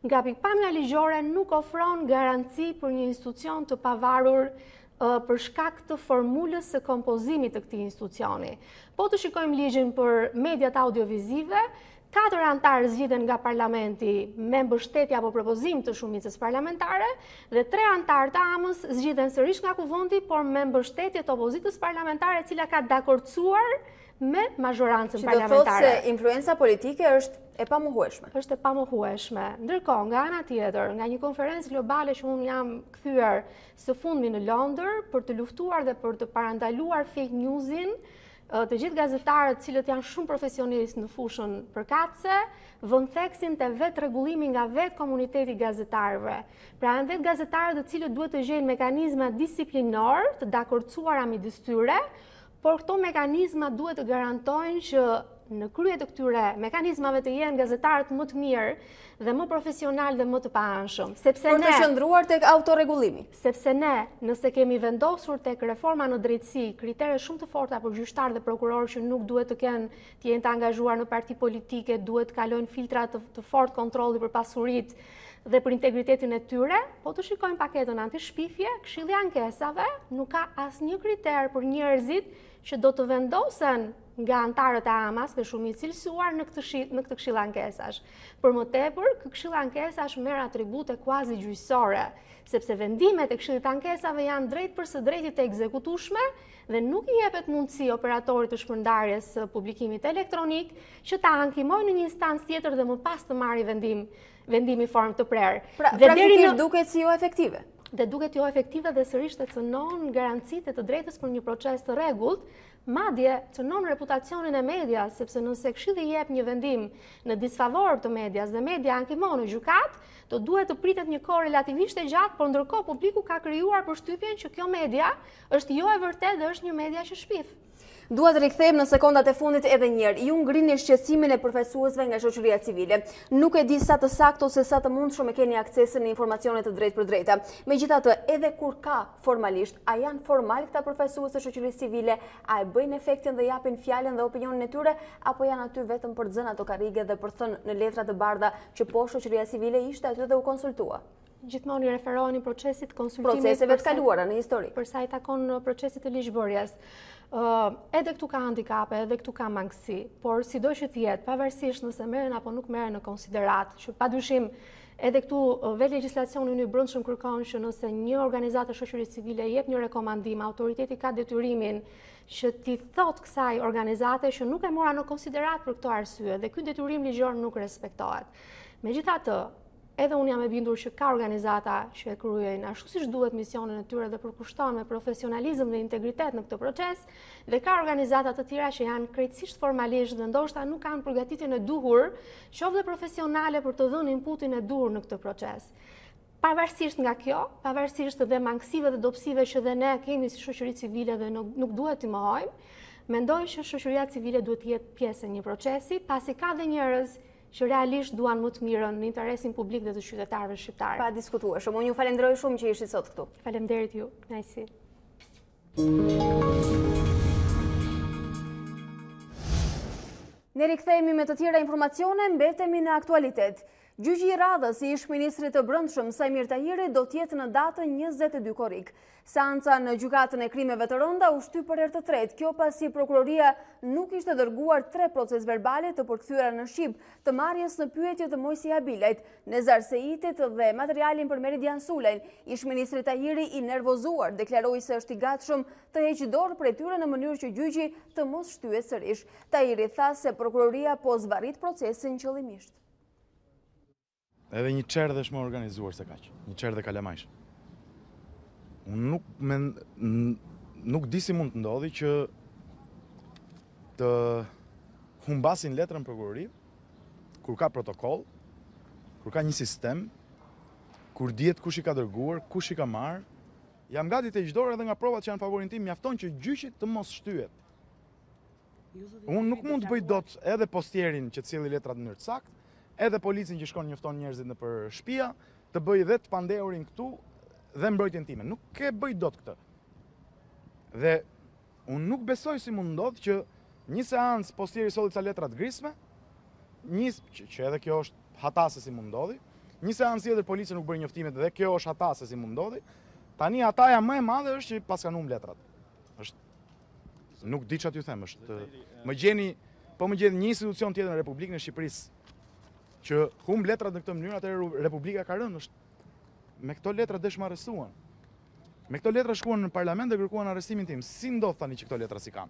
nga pikpamja ligjore nuk ofron garanci për një institucion të pavarur për shkak të formulës së kompozimit të këtij institucioni. Po të shikojmë ligjin për mediat audiovizive, 4 antarë zgjidhen nga parlamenti me mbështetje apo propozim të shumicës parlamentare dhe 3 antarë të AMës zgjidhen sërish nga kuvendit, por me mbështetje të opozitës parlamentare, e cila ka dakordsuar me mazhorancën parlamentare. Që do thotë se influenca politike është e pamohueshme. Është e pamohueshme. Ndërkohë, nga ana tjetër, nga një konferencë globale që unë jam kthyer së fundmi në Londër për të luftuar dhe për të parandaluar fake newsin, të gjithë gazetarët cilët janë shumë profesionistë në fushën përkatëse, vënë theksin të vetë rregullimi nga vetë komuniteti gazetarëve. Pra janë vetë gazetarët të cilët duhet të gjejnë mekanizma disiplinor të dakordsuara midis tyre, por këto mekanizma duhet të garantojnë që në krye të këtyre mekanizmave të jenë gazetarët më të mirë dhe më profesional dhe më të paanshëm. Por të qëndruar tek autorregullimi. Sepse ne, nëse kemi vendosur tek reforma në drejtësi, kritere shumë të forta për gjyqtarë dhe prokurorë që nuk duhet të jenë të angazhuar në parti politike, duhet të kalojnë filtra të fort kontrolli për pasuritë dhe për integritetin e tyre, po të shikojmë paketën antishpifje, Këshilli i Ankesave nuk ka asnjë kriter për njerëzit që do të vendosen nga antarët e AMAS me shumicë cilësuar në këtë Këshill Ankesash. Për më tepër, ky Këshill Ankesash merr atribute kuazi gjyqësore, sepse vendimet e Këshillit të Ankesave janë drejt për së drejtit të ekzekutueshme dhe nuk i jepet mundësi operatorit të shpërndarjes së publikimit elektronik që ta ankimojë në një instancë tjetër dhe më pas të marrë vendimi formë të prerë. Pra, praktikisht duket si jo efektive. Dhe duket jo efektive dhe sërish të cënon garancitë të drejtës për një proces të rregullt, madje cënon reputacionin e medias, sepse nëse Këshilli jep një vendim në disfavor të medias dhe media ankimon në gjykat, do duhet të pritet një kohë relativisht e gjatë, por ndërkohë publiku ka krijuar përshtypjen që kjo media është jo e vërtetë dhe është një media që shpif. Dua të rikthejmë në sekondat e fundit edhe njëherë. Ju ngrini shqetësimin e përfaqësuesve nga shoqëria civile. Nuk e di sa të saktë ose sa të mundshme keni aksesin në informacione të drejtë për drejta. Megjithatë, edhe kur ka formalisht, a janë formal këta përfaqësues të shoqërisë civile, a e bëjnë efektin dhe japin fjalën dhe opinionin e tyre, apo janë aty vetëm për të zënë ato karrige dhe për të thënë në letra të bardha që po shoqëria civile ishte aty dhe u konsultua? Gjithmonë i referoheni procesit konsultimit proceseve të kaluara në histori. Për sa i takon procesit të ligjbërjes. Edhe këtu ka handikape, edhe këtu ka mangësi, por sido që tjetë, pavarësisht nëse merren apo nuk merren në konsiderat, që padyshim edhe këtu vetë legjislacioni i brendshëm kërkon që nëse një organizatë e shoqërisë civile jep një rekomandim, autoriteti ka detyrimin që t'i thotë kësaj organizate që nuk e mora në konsiderat për këto arsye dhe ky detyrim ligjor nuk respektohet. Megjithatë, edhe unë jam e bindur që ka organizata që e kryejnë ashtu siç duhet misionin e tyre dhe përkushtohen me profesionalizëm dhe integritet në këtë proces, dhe ka organizata të tjera që janë krejtësisht formalisht dhe ndoshta nuk kanë përgatitjen e duhur, qoftë dhe profesionale për të dhënë inputin e duhur në këtë proces. Pavarësisht nga kjo, pavarësisht dhe mangësive dhe dobësive që dhe ne kemi si shoqëri civile dhe nuk duhet t'i mohojmë, mendoj që shoqëria civile duhet të jetë pjesë e një procesi, pasi ka dhe njerëz që realisht duan më të mirën në interesin publik dhe të qytetarëve shqiptarë. Pa diskutueshëm. Unë ju falenderoj shumë që ishit sot këtu. Faleminderit ju, kënaqësi. Ne rikthehemi me të tjera informacione, mbetemi në aktualitet. Gjyqi i radhës i ish-ministrit të Brendshëm Sajmir Tahiri do t'jetë në datën 22 korrik. Seanca në gjykatën e krimeve të rënda u shtyp për herë të tretë, kjo pasi prokuroria nuk ishte dërguar 3 proces verbale të përkthyera në Shqip të marrjes në pyetje të Mojsi Habilajt, Nezar Seitit dhe materialin për Meridian Sulejn. Ish-ministri Tahiri i nervozuar deklaroi se është i gatshëm të heqë dorë prej tyre në mënyrë që gjyqi të mos shtyhet sërish. Tahiri tha se prokuroria po zvarrit procesin qëllimisht. Edhe një çerdhe është më organizuar se kaq, një çerdhe kalamajsh. Unë nuk di si mund të ndodhi që të humbasin letrën prokurori, kur ka protokoll, kur ka një sistem, kur dihet kush i ka dërguar, kush i ka marrë. Jam gati të heq dorë edhe nga provat që janë favorin tim, mjafton që gjyqi të mos shtyhet. Unë nuk mund të bëj dot edhe postierin që të cilë letrat në mënyrë të saktë, edhe policin që shkon njofton njerëzit në për shtëpia, të bëj dhe të pandeurin këtu dhe mbrojtjen time. Nuk e bëj dot këtë. Dhe unë nuk besoj si mund ndodh që një seancë postieri solli ca letra të grisme, që edhe kjo është hatase si mund ndodhi, një seancë tjetër policia nuk bëri njoftimet dhe kjo është hatase si mund ndodhi. Tani hataja më e madhe është që pas kanë humbur letrat. Nuk di çfarë t'ju them, më gjeni një institucion tjetër në Republikën e Shqipërisë që humb letrat në këtë mënyrë, atëherë Republika ka rënë. Me këto letra dëshmë arrestuan. Me këto letra shkuan në parlament dhe kërkuan arrestimin tim. Si ndodh tani që këto letra si kanë?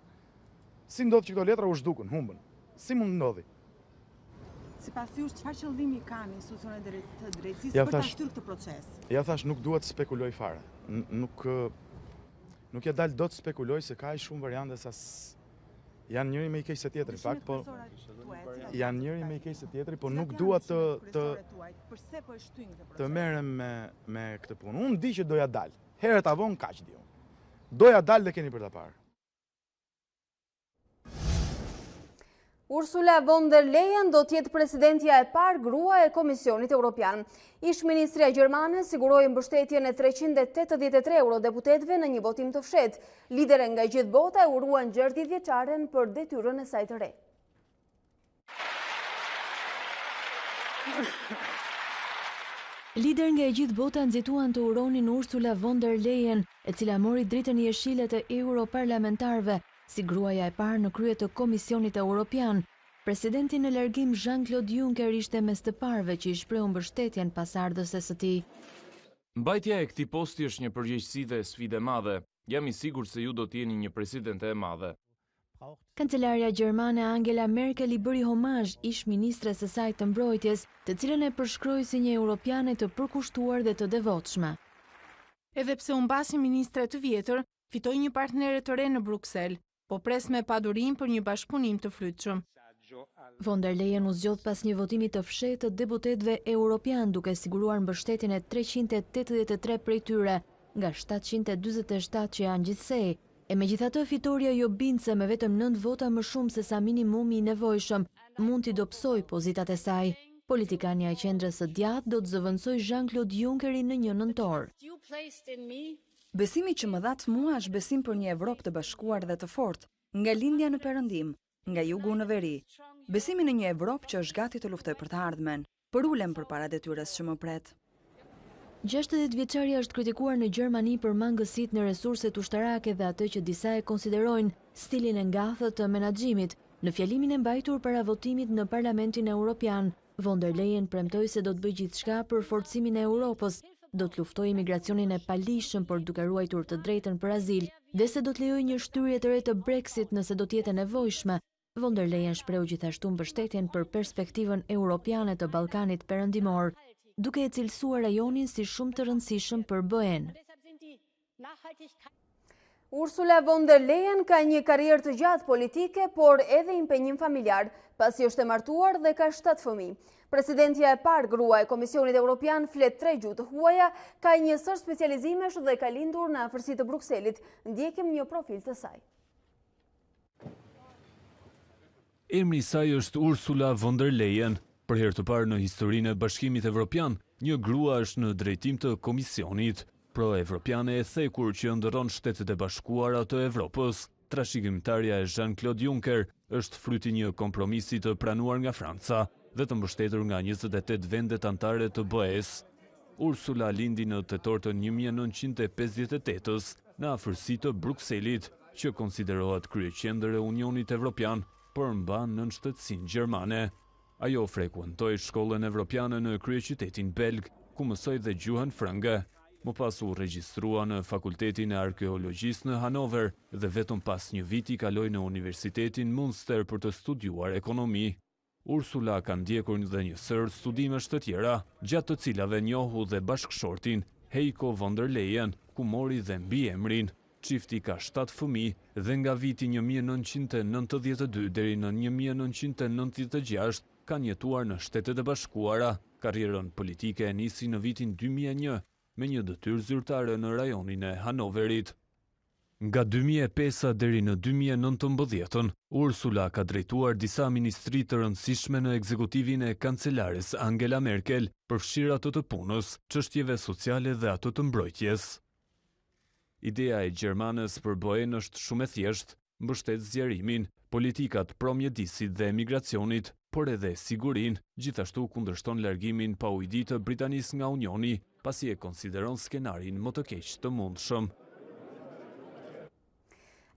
Si ndodh që këto letra u zhdukën, humbën? Si mund ndodhi? Sipas jush, çfarë qëllimi kanë institucionet të drejtësisë për ta shtyrë këtë proces? Ja thash, nuk duhet të spekuloj fare. Nuk ja dal dot të spekuloj se ka shumë variante sa janë njëri me i keq se tjetri, fakt, po janë njëri me i keq se tjetri, po nuk dua të merrem me këtë punë. Unë di që doja dal. Herët avon kaq di unë. Doja dal dhe keni për ta parë. Ursula von der Leyen do t'jetë presidentja e parë grua e Komisionit Evropian. Ish-ministria gjermane siguroi mbështetjen e 383 eurodeputetëve në një votim të fshehtë. Lidere nga gjithë bota e uruan Gjerdit Vjeçaren për detyrën e saj të re. Lider nga e gjithë bota nxituan të uronin Ursula von der Leyen, e cila mori dritën jeshile të europarlamentarëve, si gruaja e parë në krye të Komisionit Evropian. Presidenti në largim Jean-Claude Juncker ishte mes të parëve që i shprehu mbështetjen pas ardhëses së tij. Mbajtja e këtij posti është një përgjegjësi dhe sfidë e madhe. Jam i sigurt se ju do të jeni një presidente e madhe. Kancelaria gjermane Angela Merkel i bëri homazh ish-ministres së saj të mbrojtjes, të cilën e përshkroi si një europiane të përkushtuar dhe të devotshme. Edhe pse u mbasi ministre të vjetër, fitoi një partnere të re në Bruksel, po pres me padurim për një bashkëpunim të flytshëm. Von der Leyen u zgjodh pas një votimi të fshehtë të deputetëve europian, duke siguruar mbështetjen e 383 prej tyre, nga 747 që janë gjithsej. E megjithatë, fitoria jo bindse me vetëm 9 vota më shumë se sa minimumi i nevojshëm mund t'i dobësoj pozitat e saj. Politikania e qendrës së djathtë do të zëvendësoj Jean-Claude Junckerin në 1 nëntor. Besimi që më dhat mua është besim për një Evropë të bashkuar dhe të fortë, nga lindja në perëndim, nga jugu në veri. Besimi në një Evropë që është gati të luftojë për të ardhmen, për ulem përpara detyrës që më pret. 60-vjeçaria është kritikuar në Gjermani për mangësitë në resurset ushtarake dhe atë që disa e konsiderojnë stilin e ngathët të menaxhimit. Në fjalimin e mbajtur para votimit në Parlamentin Evropian, von der Leyen premtoi se do të bëjë gjithçka për forcimin e Europës, do të luftojë imigracionin e palishëm por duke ruajtur të drejtën për azil, dhe se do të lejojë një shtyrje të re të Brexit nëse do të jetë e nevojshme. Von der Leyen shprehu gjithashtu mbështetjen për perspektivën europiane të Ballkanit Perëndimor, duke e cilësuar rajonin si shumë të rëndësishëm për BE-n. Ursula von der Leyen ka një karrierë të gjatë politike, por edhe impenjim familjar, pasi është e martuar dhe ka 7 fëmijë. Presidentja e parë grua e Komisionit Evropian flet 3 gjuhë të huaja, ka një sër specializimesh dhe ka lindur në afërsi të Brukselit. Ndjekim një profil të saj. Emri i saj është Ursula von der Leyen. Për herë të parë në historinë e Bashkimit Evropian, një grua është në drejtim të Komisionit pro-evropiane e thekur që ndërron Shtetet e Bashkuara të Evropës. Trashëgimtarja e Jean-Claude Juncker është fryti një kompromisi të pranuar nga Franca dhe të mbështetur nga 28 vendet anëtare të BE-s. Ursula lindi në tetor të 1958-s në afërsi të Brukselit, që konsiderohet kryeqendër e Unionit Evropian, por mban nënshtetësinë gjermane. Ajo frekuentoi shkollën evropiane në kryeqytetin belg, ku mësoi dhe gjuhën frënge. Më pas u regjistrua në Fakultetin e Arkeologjisë në Hanover dhe vetëm pas një viti kaloi në Universitetin Münster për të studiuar ekonomi. Ursula ka ndjekur dhe një sër studimesh të tjera, gjatë të cilave njohu dhe bashkëshortin Heiko von der Leyen, ku mori dhe mbiemrin. Çifti ka 7 fëmijë dhe nga viti 1992 deri në 1996 kanë jetuar në Shtetet e Bashkuara. Karrierën politike e nisi në vitin 2001 me një detyrë zyrtare në rajonin e Hanoverit. Nga 2005 deri në 2019, Ursula ka drejtuar disa ministri të rëndësishme në ekzekutivin e kancelares Angela Merkel, përfshirë ato të punës, çështjeve sociale dhe ato të mbrojtjes. Ideja e gjermanes për BE-n është shumë e thjeshtë, mbështet zgjerimin, politikat promjedisit dhe emigracionit, por edhe sigurin, gjithashtu kundërshton largimin pa ujdi të Britanisë nga Unioni, pasi e konsideron skenarin më të keq të mundshëm.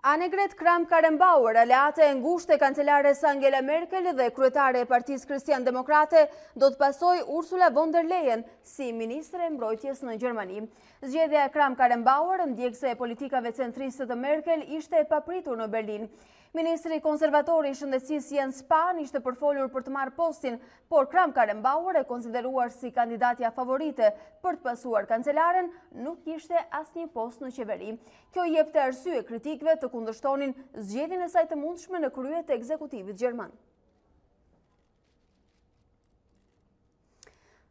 Annegret Kramp-Karrenbauer, aleate e ngushtë e kancelares Angela Merkel dhe kryetare e Partisë Kristian-Demokrate, do të pasojë Ursula von der Leyen si ministre e mbrojtjes në Gjermani. Zgjedhja e Kramp-Karrenbauer, ndjekse e politikave centriste të Merkel, ishte e papritur në Berlin. Ministri konservator i shëndetësisë Jens Spahn ishte përfolur për të marrë postin, por Kramp-Karrenbauer, e konsideruar si kandidatja favorite për të pasuar kancelaren, nuk kishte asnjë post në qeveri. Kjo jepte arsye kritikëve të kundërshtonin zgjedhjen e saj të mundshme në krye të ekzekutivit gjerman.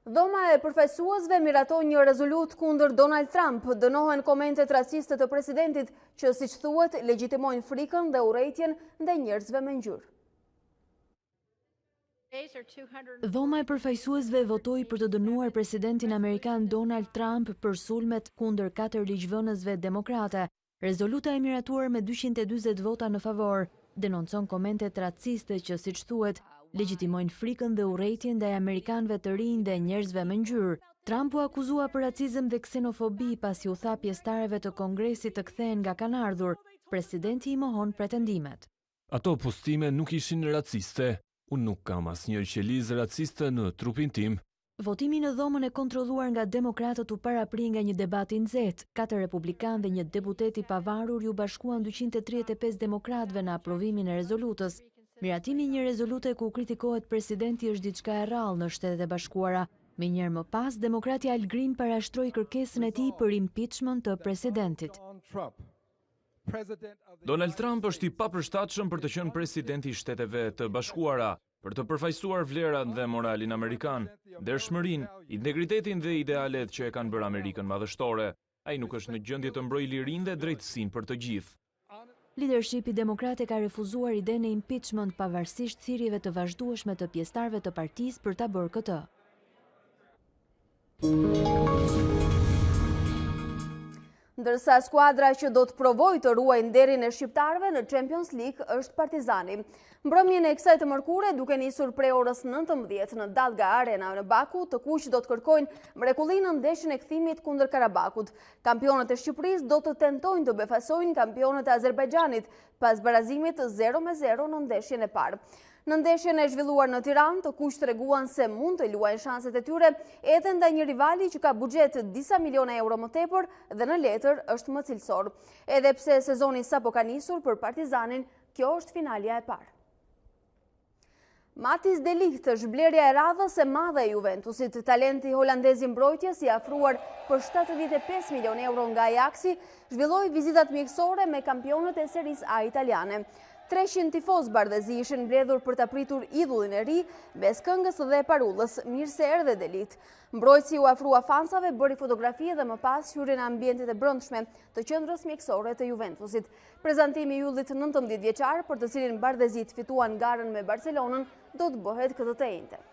Dhoma e përfaqësuesve miratoi një rezolut kundër Donald Trump, dënohen komentet raciste të presidentit që, siç thuhet, legjitimojnë frikën dhe urrejtjen ndaj njerëzve me ngjyrë. Dhoma e përfaqësuesve votoi për të dënuar presidentin amerikan Donald Trump për sulmet kundër 4 ligjvënësve demokrate. Rezoluta e miratuar me 240 vota në favor denoncon komentet raciste që, siç thuhet, legjitimojnë frikën dhe urrejtjen ndaj amerikanëve të rinj dhe njerëzve me ngjyrë. Trump u akuzua për racizëm dhe ksenofobi pasi u tha pjesëtarëve të Kongresit të kthehen nga kanë ardhur. Presidenti i mohon pretendimet. Ato postime nuk ishin raciste. Unë nuk kam asnjë qelizë raciste në trupin tim. Votimi në dhomën e kontrolluar nga demokratët u parapri nga një debat i nxehtë. 4 republikanë dhe një deputet i pavarur ju bashkuan 235 demokratëve në aprovimin e rezolutës. Miratimi i një rezolute ku kritikohet presidenti është diçka e rrallë në Shtetet e Bashkuara. Me njëherë më pas, demokrati Al Green parashtroi kërkesën e tij për impeachment të presidentit. Donald Trump është i papërshtatshëm për të qenë presidenti i Shteteve të Bashkuara, për të përfaqësuar vlerat dhe moralin amerikan, ndershmërinë, integritetin dhe idealet që e kanë bërë Amerikën madhështore. Ai nuk është në gjendje të mbrojë lirinë dhe drejtësinë për të gjithë. Leadershipi demokrate ka refuzuar idenë e impeachment pavarësisht thirrjeve të vazhdueshme të pjesëtarëve të partisë për ta bërë këtë. Ndërsa skuadra që do të provojë të ruajë nderin e shqiptarëve në Champions League është Partizani. Mbrëmjen e kësaj të mërkure duke nisur prej orës 19 në Dalga Arena në Baku, të kuq do të kërkojnë mrekullinë në ndeshjen e kthimit kundër Karabakut. Kampionët e Shqipërisë do të tentojnë të befasojnë kampionët e Azerbajxhanit pas barazimit 0-0 në ndeshjen e parë. Në ndeshjen e zhvilluar në Tiranë, të kuq treguan se mund të luajnë shanset e tyre edhe ndaj një rivali që ka buxhet disa miliona euro më tepër dhe në letër është më cilësor. Edhe pse sezoni sapo ka nisur për Partizanin, kjo është finalja e parë. Matis de Ligt, zhblerja e radhës e madhe e Juventusit. Talenti holandez i mbrojtjes i afruar për 75 milion euro nga Ajaxi, zhvilloi vizitat mjekësore me kampionët e Seris A italiane. 300 tifoz bardhëzi ishin mbledhur për të pritur idhullin e ri, mes këngës dhe parullës, mirë se erdhe de Ligt. Mbrojtësi u afrua fansave, bëri fotografi dhe më pas hyri në ambientet e brendshme të qendrës mjekësore të Juventusit. Prezantimi i yllit 19 vjeçar, për të cilin bardhëzit fituan garën me Barcelonën, do të bëhet këtë të njëjtën.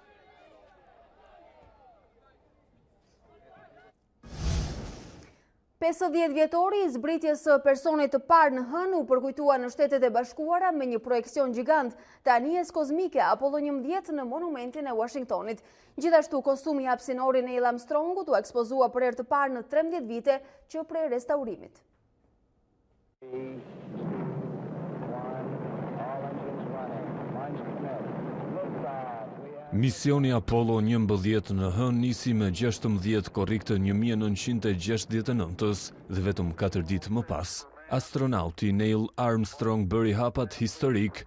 Pesëdhjetë vjetori i zbritjes së personit të parë në hën u përkujtua në Shtetet e Bashkuara me një projekcion gjigant të anijes kozmike Apollo 11 në monumentin e Washingtonit. Gjithashtu kostumi hapsinori Neil Armstrongut u ekspozua për herë të parë në 13 vite që prej restaurimit. Misioni Apollo 11 në hën nisi me 16 korrik të 1969 dhe vetëm 4 ditë më pas, astronauti Neil Armstrong bëri hapat historik.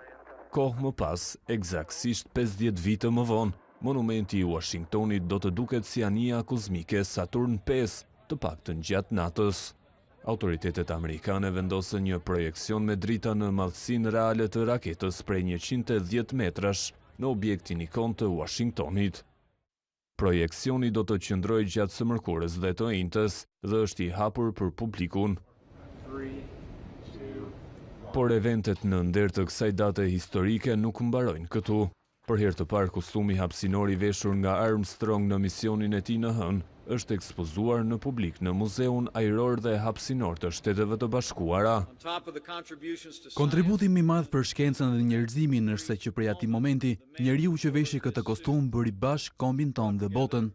Kohë më pas, eksaktësisht 50 vite më vonë, monumenti i Washingtonit do të duket si anija kozmike Saturn V, të paktën gjatë natës. Autoritetet amerikane vendosën një projekcion me drita në madhësinë reale të raketës prej 110 metrash në objektin ikon të Washingtonit. Projekcioni do të qëndrojë gjatë së mërkurës dhe të njëjtës dhe është i hapur për publikun. Por eventet në nder të kësaj date historike nuk mbarojnë këtu. Për herë të parë kostumi hapësinor i veshur nga Armstrong në misionin e tij në hën është ekspozuar në publik në Muzeun Ajror dhe Hapësinor të Shteteve të Bashkuara. Kontributi më i madh për shkencën dhe njerëzimin është se që prej atij momenti, njeriu që veshi këtë kostum bëri bashk kombin tonë dhe botën.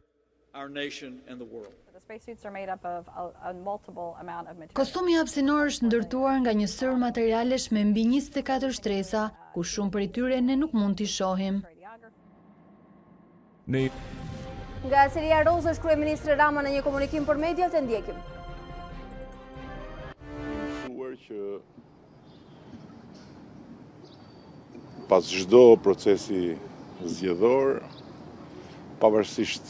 Kostumi hapësinor është ndërtuar nga një sër materialesh me mbi 24 shtresa, ku shumë prej tyre ne nuk mund t'i shohim. Nga Seria Rozë është kryeministri Rama në një komunikim për mediat e ndjekim. Që pas çdo procesi zgjedhor, pavarësisht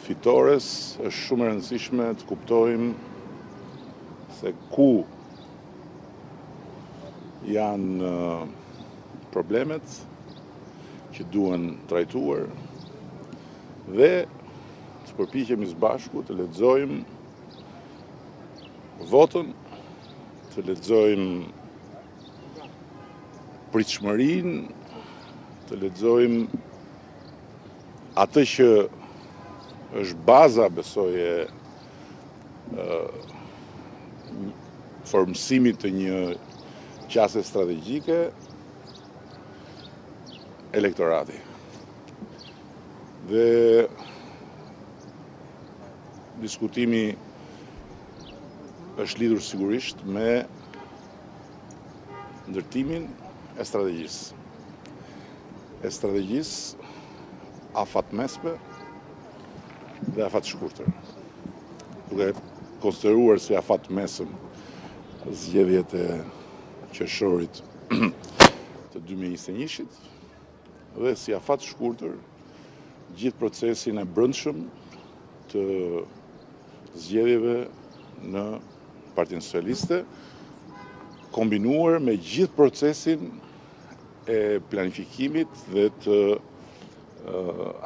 fitores, është shumë e rëndësishme të kuptojmë se ku janë problemet që duhen trajtuar dhe të përpiqemi së bashku të lexojmë votën, të lexojmë pritshmërinë, të lexojmë atë që është baza, besoj, e formësimit të një qase strategjike, elektorati. Dhe diskutimi është lidhur sigurisht me ndërtimin e strategjisë. E strategjisë afatmesme dhe afat shkurtër. Duke konsideruar si afat mesëm zgjedhjet e qershorit të 2021-shit dhe si afat shkurtër gjithë procesin e brendshëm të zgjedhjeve në Partinë Socialiste, kombinuar me gjithë procesin e planifikimit dhe të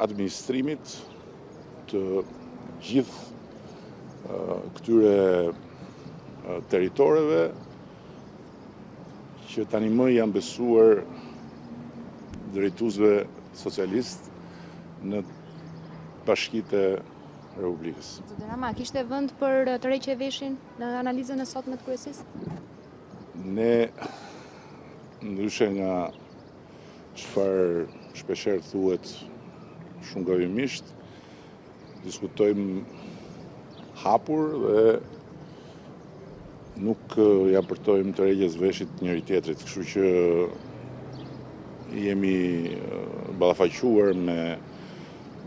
administrimit të gjithë këtyre territoreve që tani më janë besuar drejtuesve socialist në bashkitë Republikës. Zoti Rama, kishte vend për të rreqe veshin në analizën e sotme të kryesisë? Ne, ndryshe nga çfarë shpeshherë thuhet shumë gabimisht, diskutojmë hapur dhe nuk ja përtojmë të rregjes veshit njëri tjetrit, kështu që jemi ballafaquar me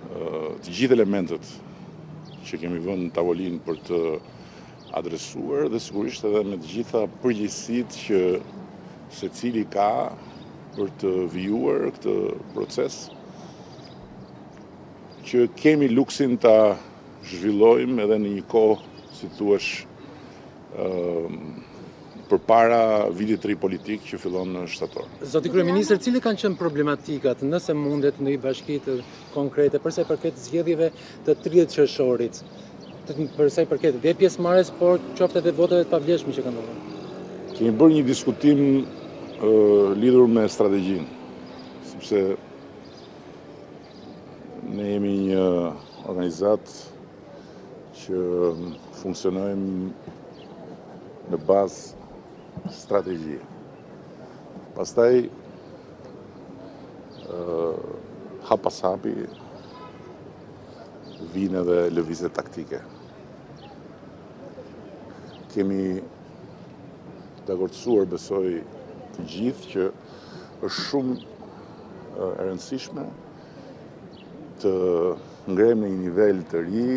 të gjithë elementet që kemi vënë në tavolinë për të adresuar dhe sigurisht edhe me të gjitha përgjegjësitë që secili ka për të vijuar këtë proces, që kemi luksin ta zhvillojmë edhe në një kohë, si thuash, përpara vitit të ri politik që fillon në shtator. Zoti Kryeministër, cili kanë qenë problematikat, nëse mundet në një bashki të konkrete, përsa i përket zgjedhjeve të 30 qershorit, përsa i përket dhe pjesëmarrjes, por qoftë edhe votave të pavlefshme që kanë dhënë? Kemi bërë një diskutim lidhur me strategjinë, sepse ne jemi një organizat që funksionojmë në bazë strategjie. Pastaj hap pas hapi vijnë edhe lëvizje taktike. Kemi dakordsuar, besoj, të gjithë që është shumë e rëndësishme të ngrejmë në një nivel të ri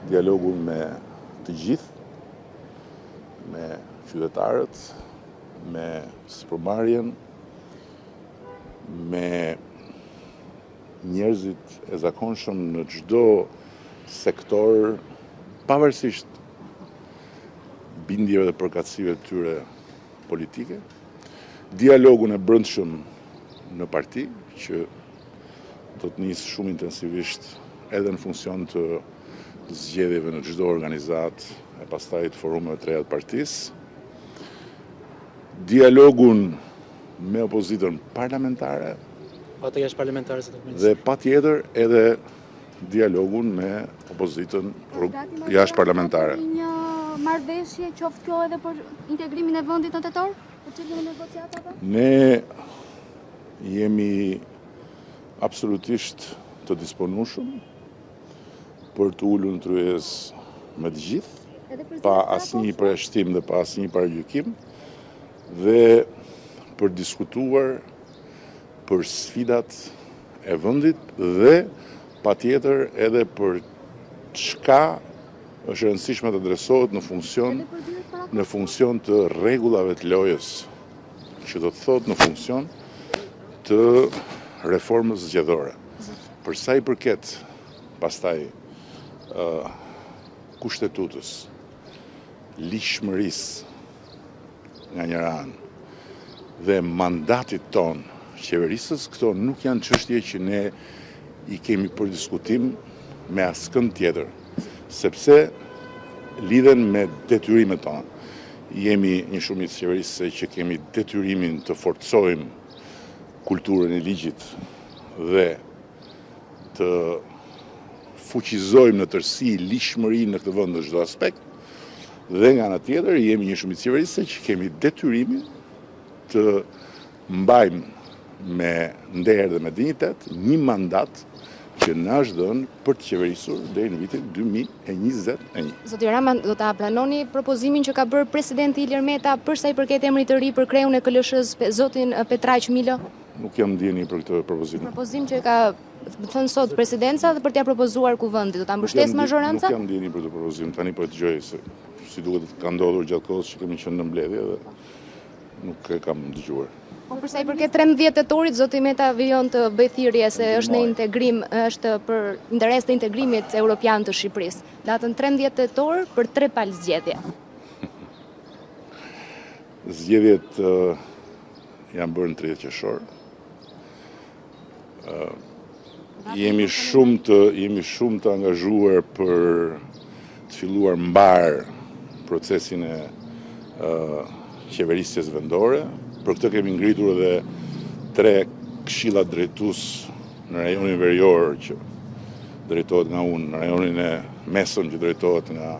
dialogun me të gjithë, me qytetarët, me sipërmarrjen, me njerëzit e zakonshëm në çdo sektor, pavarësisht bindjeve dhe përkatësive të tyre politike, dialogun e brendshëm në parti, që do të nisë shumë intensivisht edhe në funksion të zgjedhjeve në çdo organizat e pastaj të forumeve të reja të partisë, dialogun me opozitën parlamentare dhe patjetër edhe dialogun me opozitën jashtëparlamentare. Një marrëveshje qoftë kjo edhe për integrimin e vendit në tetor? Për çeljen e negociatave? Ne jemi absolutisht të disponueshëm për të ulur në tryezë me të gjithë, pa asnjë përjashtim dhe pa asnjë paragjykim, dhe për diskutuar për sfidat e vendit dhe patjetër edhe për çka është e rëndësishme të adresohet në funksion të rregullave të lojës, që do të thotë në funksion të reformës zgjedhore. Për sa i përket pastaj kushtetutës, ligjshmërisë nga njëra anë dhe mandatit ton qeverisës, këto nuk janë çështje që ne i kemi për diskutim me askënd tjetër, sepse lidhen me detyrimet tona. Jemi një shumicë qeverisëse që kemi detyrimin të forcojmë kulturën e ligjit dhe të fuqizojmë në tërësi ligjshmërinë në këtë vend në çdo aspekt, dhe nga ana tjetër jemi një shumicë qeverisëse që kemi detyrimin të mbajmë me nder dhe me dinjitet një mandat që na është dhënë për të qeverisur deri në vitin 2021. Zoti Rama, do ta planoni propozimin që ka bërë presidenti Ilir Meta për sa i përket emrit të ri për kreun e KLSH-s, zotin Petraq Milo? Nuk jam ndjeni për këtë propozim. Propozim që ka thënë sot presidenca dhe për t'ia propozuar kuvendit, do ta mbështesë majoranca? Nuk jam ndjeni për këtë propozim, tani po e dëgjoj se si duket ka ndodhur gjatë kohës që kemi qenë në mbledhje dhe nuk e kam dëgjuar. Po përsa i përket 13 tetorit, zoti Meta vijon të bëjë thirrje se është në integrim, është për interes të integrimit europian të Shqipërisë. Datën 13 tetor për 3 palë zgjedhje. Zgjedhjet janë bërë në 30 qershor. Jemi shumë të angazhuar për të filluar mbar procesin e qeverisjes vendore. Për këtë kemi ngritur edhe 3 këshilla drejtues në rajonin verior që drejtohet nga unë, në rajonin e Mesëm që drejtohet nga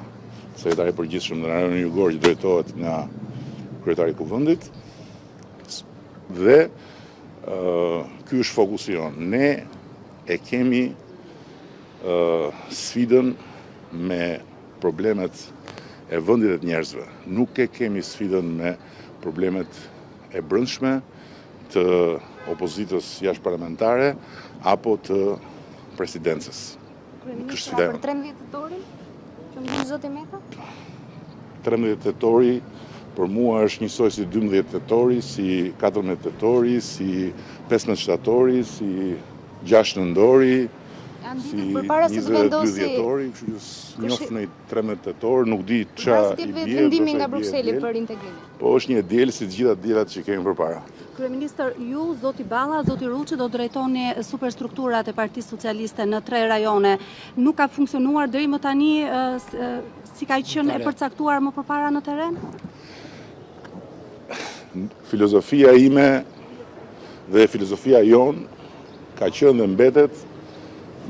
sekretari i përgjithshëm, në rajonin jugor që drejtohet nga kryetari i kuvendit. Dhe ky është fokusi jonë. Ne e kemi sfidën me problemet e vendit dhe të njerëzve. Nuk e kemi sfidën me problemet e brendshme të opozitës jashtëparlamentare apo të presidencës. Kryeministra, për 13 tetorin, që më dinë zoti Meta? 13 tetori për mua është njësoj si 12 tetori, si 14 tetori, si 15 shtatori, si 6 nëndori, si 22 dhjetori, njoft në 13 tetor, nuk di qa i bje. Vendimi nga Brukseli për integrimin. Po është një diell si të gjitha diellat që kemi përpara. Kryeministër, ju, zoti Balla, zoti Ruçi do drejtoni superstrukturat e Partisë Socialiste në 3 rajone. Nuk ka funksionuar deri më tani si ka qenë e përcaktuar më përpara në teren? Filozofia ime dhe filozofia jon ka qenë dhe mbetet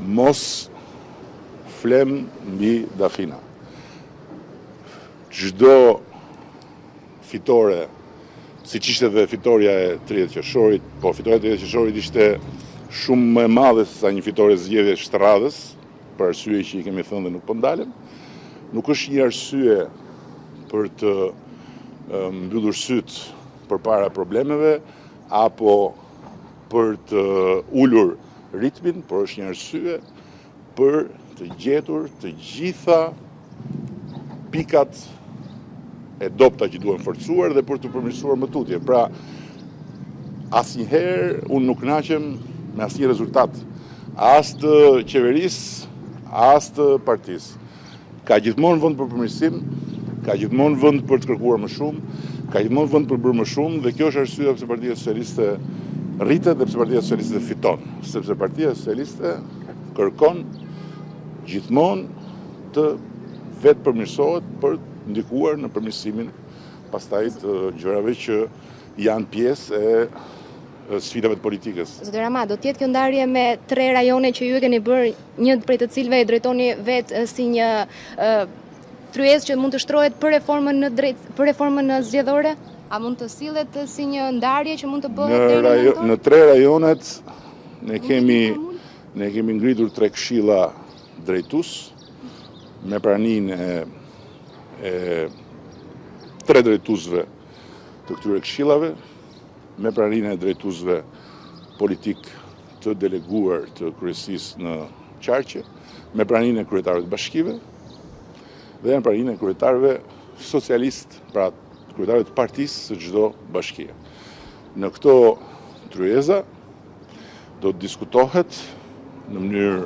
mos flem mbi dafina. Çdo fitore, si që ishte dhe fitoria e 30 qershorit, po fitoria e 30 qershorit ishte shumë më e madhe se sa një fitore zgjedhje shtradhës, për arsye që i kemi thënë dhe nuk po ndalen. Nuk është një arsye për të mbyllur syt përpara problemeve apo për të ulur ritmin, por është një arsye për të gjetur të gjitha pikat e dopta që duhen forcuar dhe për të përmirësuar më tutje. Pra, asnjëherë unë nuk kënaqem me asnjë rezultat, as të qeverisë, as të partisë. Ka gjithmonë vend për përmirësim, ka gjithmonë vend për të kërkuar më shumë, ka gjithmonë vend për bërë më shumë dhe kjo është arsyeja pse Partia Socialiste rritet dhe pse Partia Socialiste fiton, sepse Partia Socialiste kërkon gjithmonë të vetë përmirësohet për ndikuar në përmirësimin pastaj të gjërave që janë pjesë e sfidave të politikës. Zoti Rama, do t'jetë kjo ndarje me 3 rajone që ju e keni bërë, një prej të cilëve e drejtoni vetë si një tryezë që mund të shtrohet për reformën zgjedhore? A mund të sillet si një ndarje që mund të bëhet në 3 rajonet ne kemi ngritur 3 këshilla drejtues me praninë e 3 drejtuesve të këtyre këshillave, me praninë e drejtuesve politik të deleguar të kryesisë në Qarqe, me praninë e kryetarëve të bashkive dhe me praninë e kryetarëve socialist, pra kryetarëve të partisë së çdo bashkie. Në këto tryeza do të diskutohet në mënyrë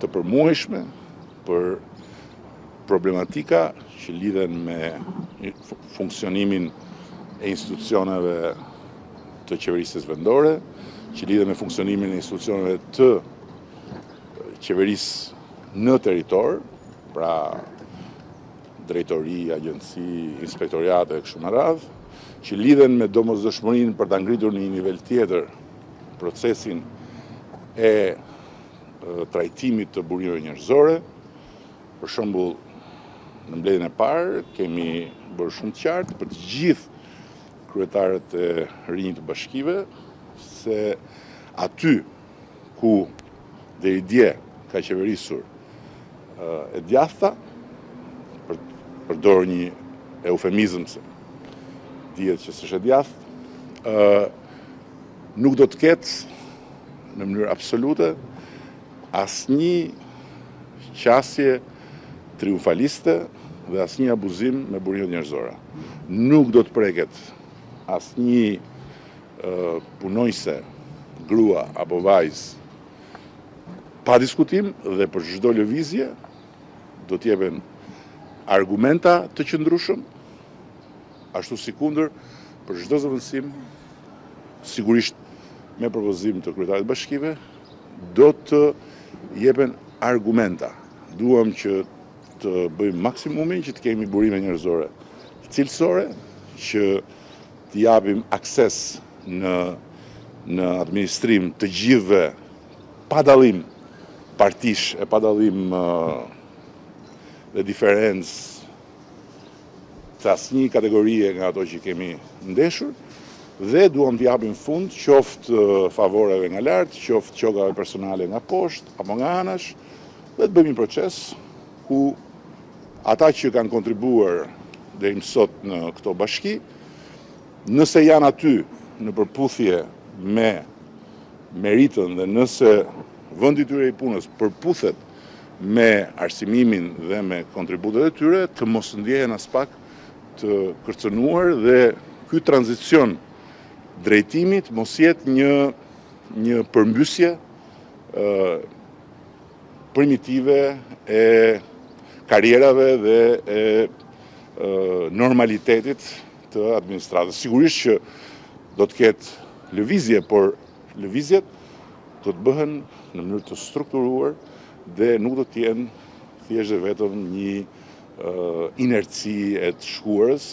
të përmuajshme për problematika që lidhen me funksionimin e institucioneve të qeverisë vendore, që lidhen me funksionimin e institucioneve të qeverisë në territor, pra drejtori, agjenci, inspektoriate e kështu me radhë, që lidhen me domosdoshmërinë për ta ngritur në një nivel tjetër procesin e trajtimit të burimeve njerëzore. Për shembull, në mbledhjen e parë kemi bërë shumë të qartë për të gjithë kryetarët e rinj të bashkive se aty ku deri dje ka qeverisur e djathta, përdor një eufemizëm se dihet që s'është e djathtë, nuk do të ketë në mënyrë absolute asnjë qasje triumfaliste dhe asnjë abuzim me burimet njerëzore. Nuk do të preket asnjë punojse, grua apo vajzë pa diskutim dhe për çdo lëvizje do të jepen argumenta të qëndrueshëm, ashtu si kundër për çdo zëvendësim, sigurisht me propozim të kryetarit të bashkive, do të jepen argumenta. Duam që të bëjmë maksimumin që të kemi burime njerëzore cilësore, që të japim akses në administrim të gjithëve pa dallim partish e padallim dhe diferencë të asnjë kategorie nga ato që kemi ndeshur, dhe duam të japim fund qoftë favoreve nga lart, qoftë qogave personale nga poshtë apo nga anash, dhe të bëjmë një proces ku ata që kanë kontribuar deri më sot në këto bashki, nëse janë aty në përputhje me meritën dhe nëse vendi i tyre i punës përputhet me arsimimin dhe me kontributet e tyre, të mos ndjehen as pak të kërcënuar dhe ky tranzicion drejtimit mos jetë një përmbysje primitive e karrierave dhe e normalitetit të administratës. Sigurisht që do të ketë lëvizje, por lëvizjet do të bëhen në mënyrë të strukturuar dhe nuk do të jenë thjesht dhe vetëm një inerci e të shkuarës,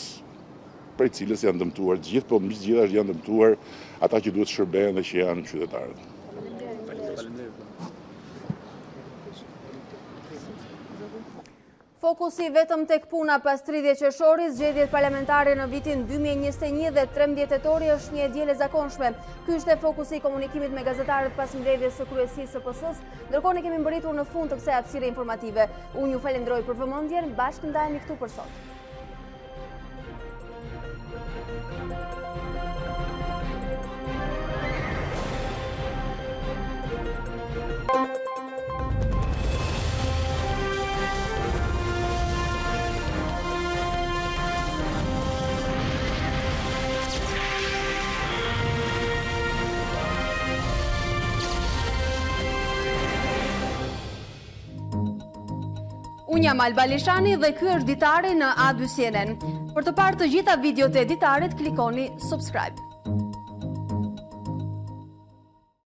prej cilës janë dëmtuar të gjithë, po mbi të gjitha janë dëmtuar ata që duhet shërbehen dhe që janë qytetarët. Fokusi vetëm tek puna pas 30 qershorit, zgjedhjet parlamentare në vitin 2021 dhe 13 tetori është një diele zakonshme. Ky ishte fokusi i komunikimit me gazetarët pas mbledhjes së kryesisë së PS-s, ndërkohë ne kemi mbërritur në fund të kësaj hapësire informative. Unë ju falenderoj për vëmendjen, bashkë ndajemi këtu për sot. Unë jam Alba Lishani dhe ky është Ditari në A2 CNN. Për të parë të gjitha videot e Ditarit, klikoni subscribe.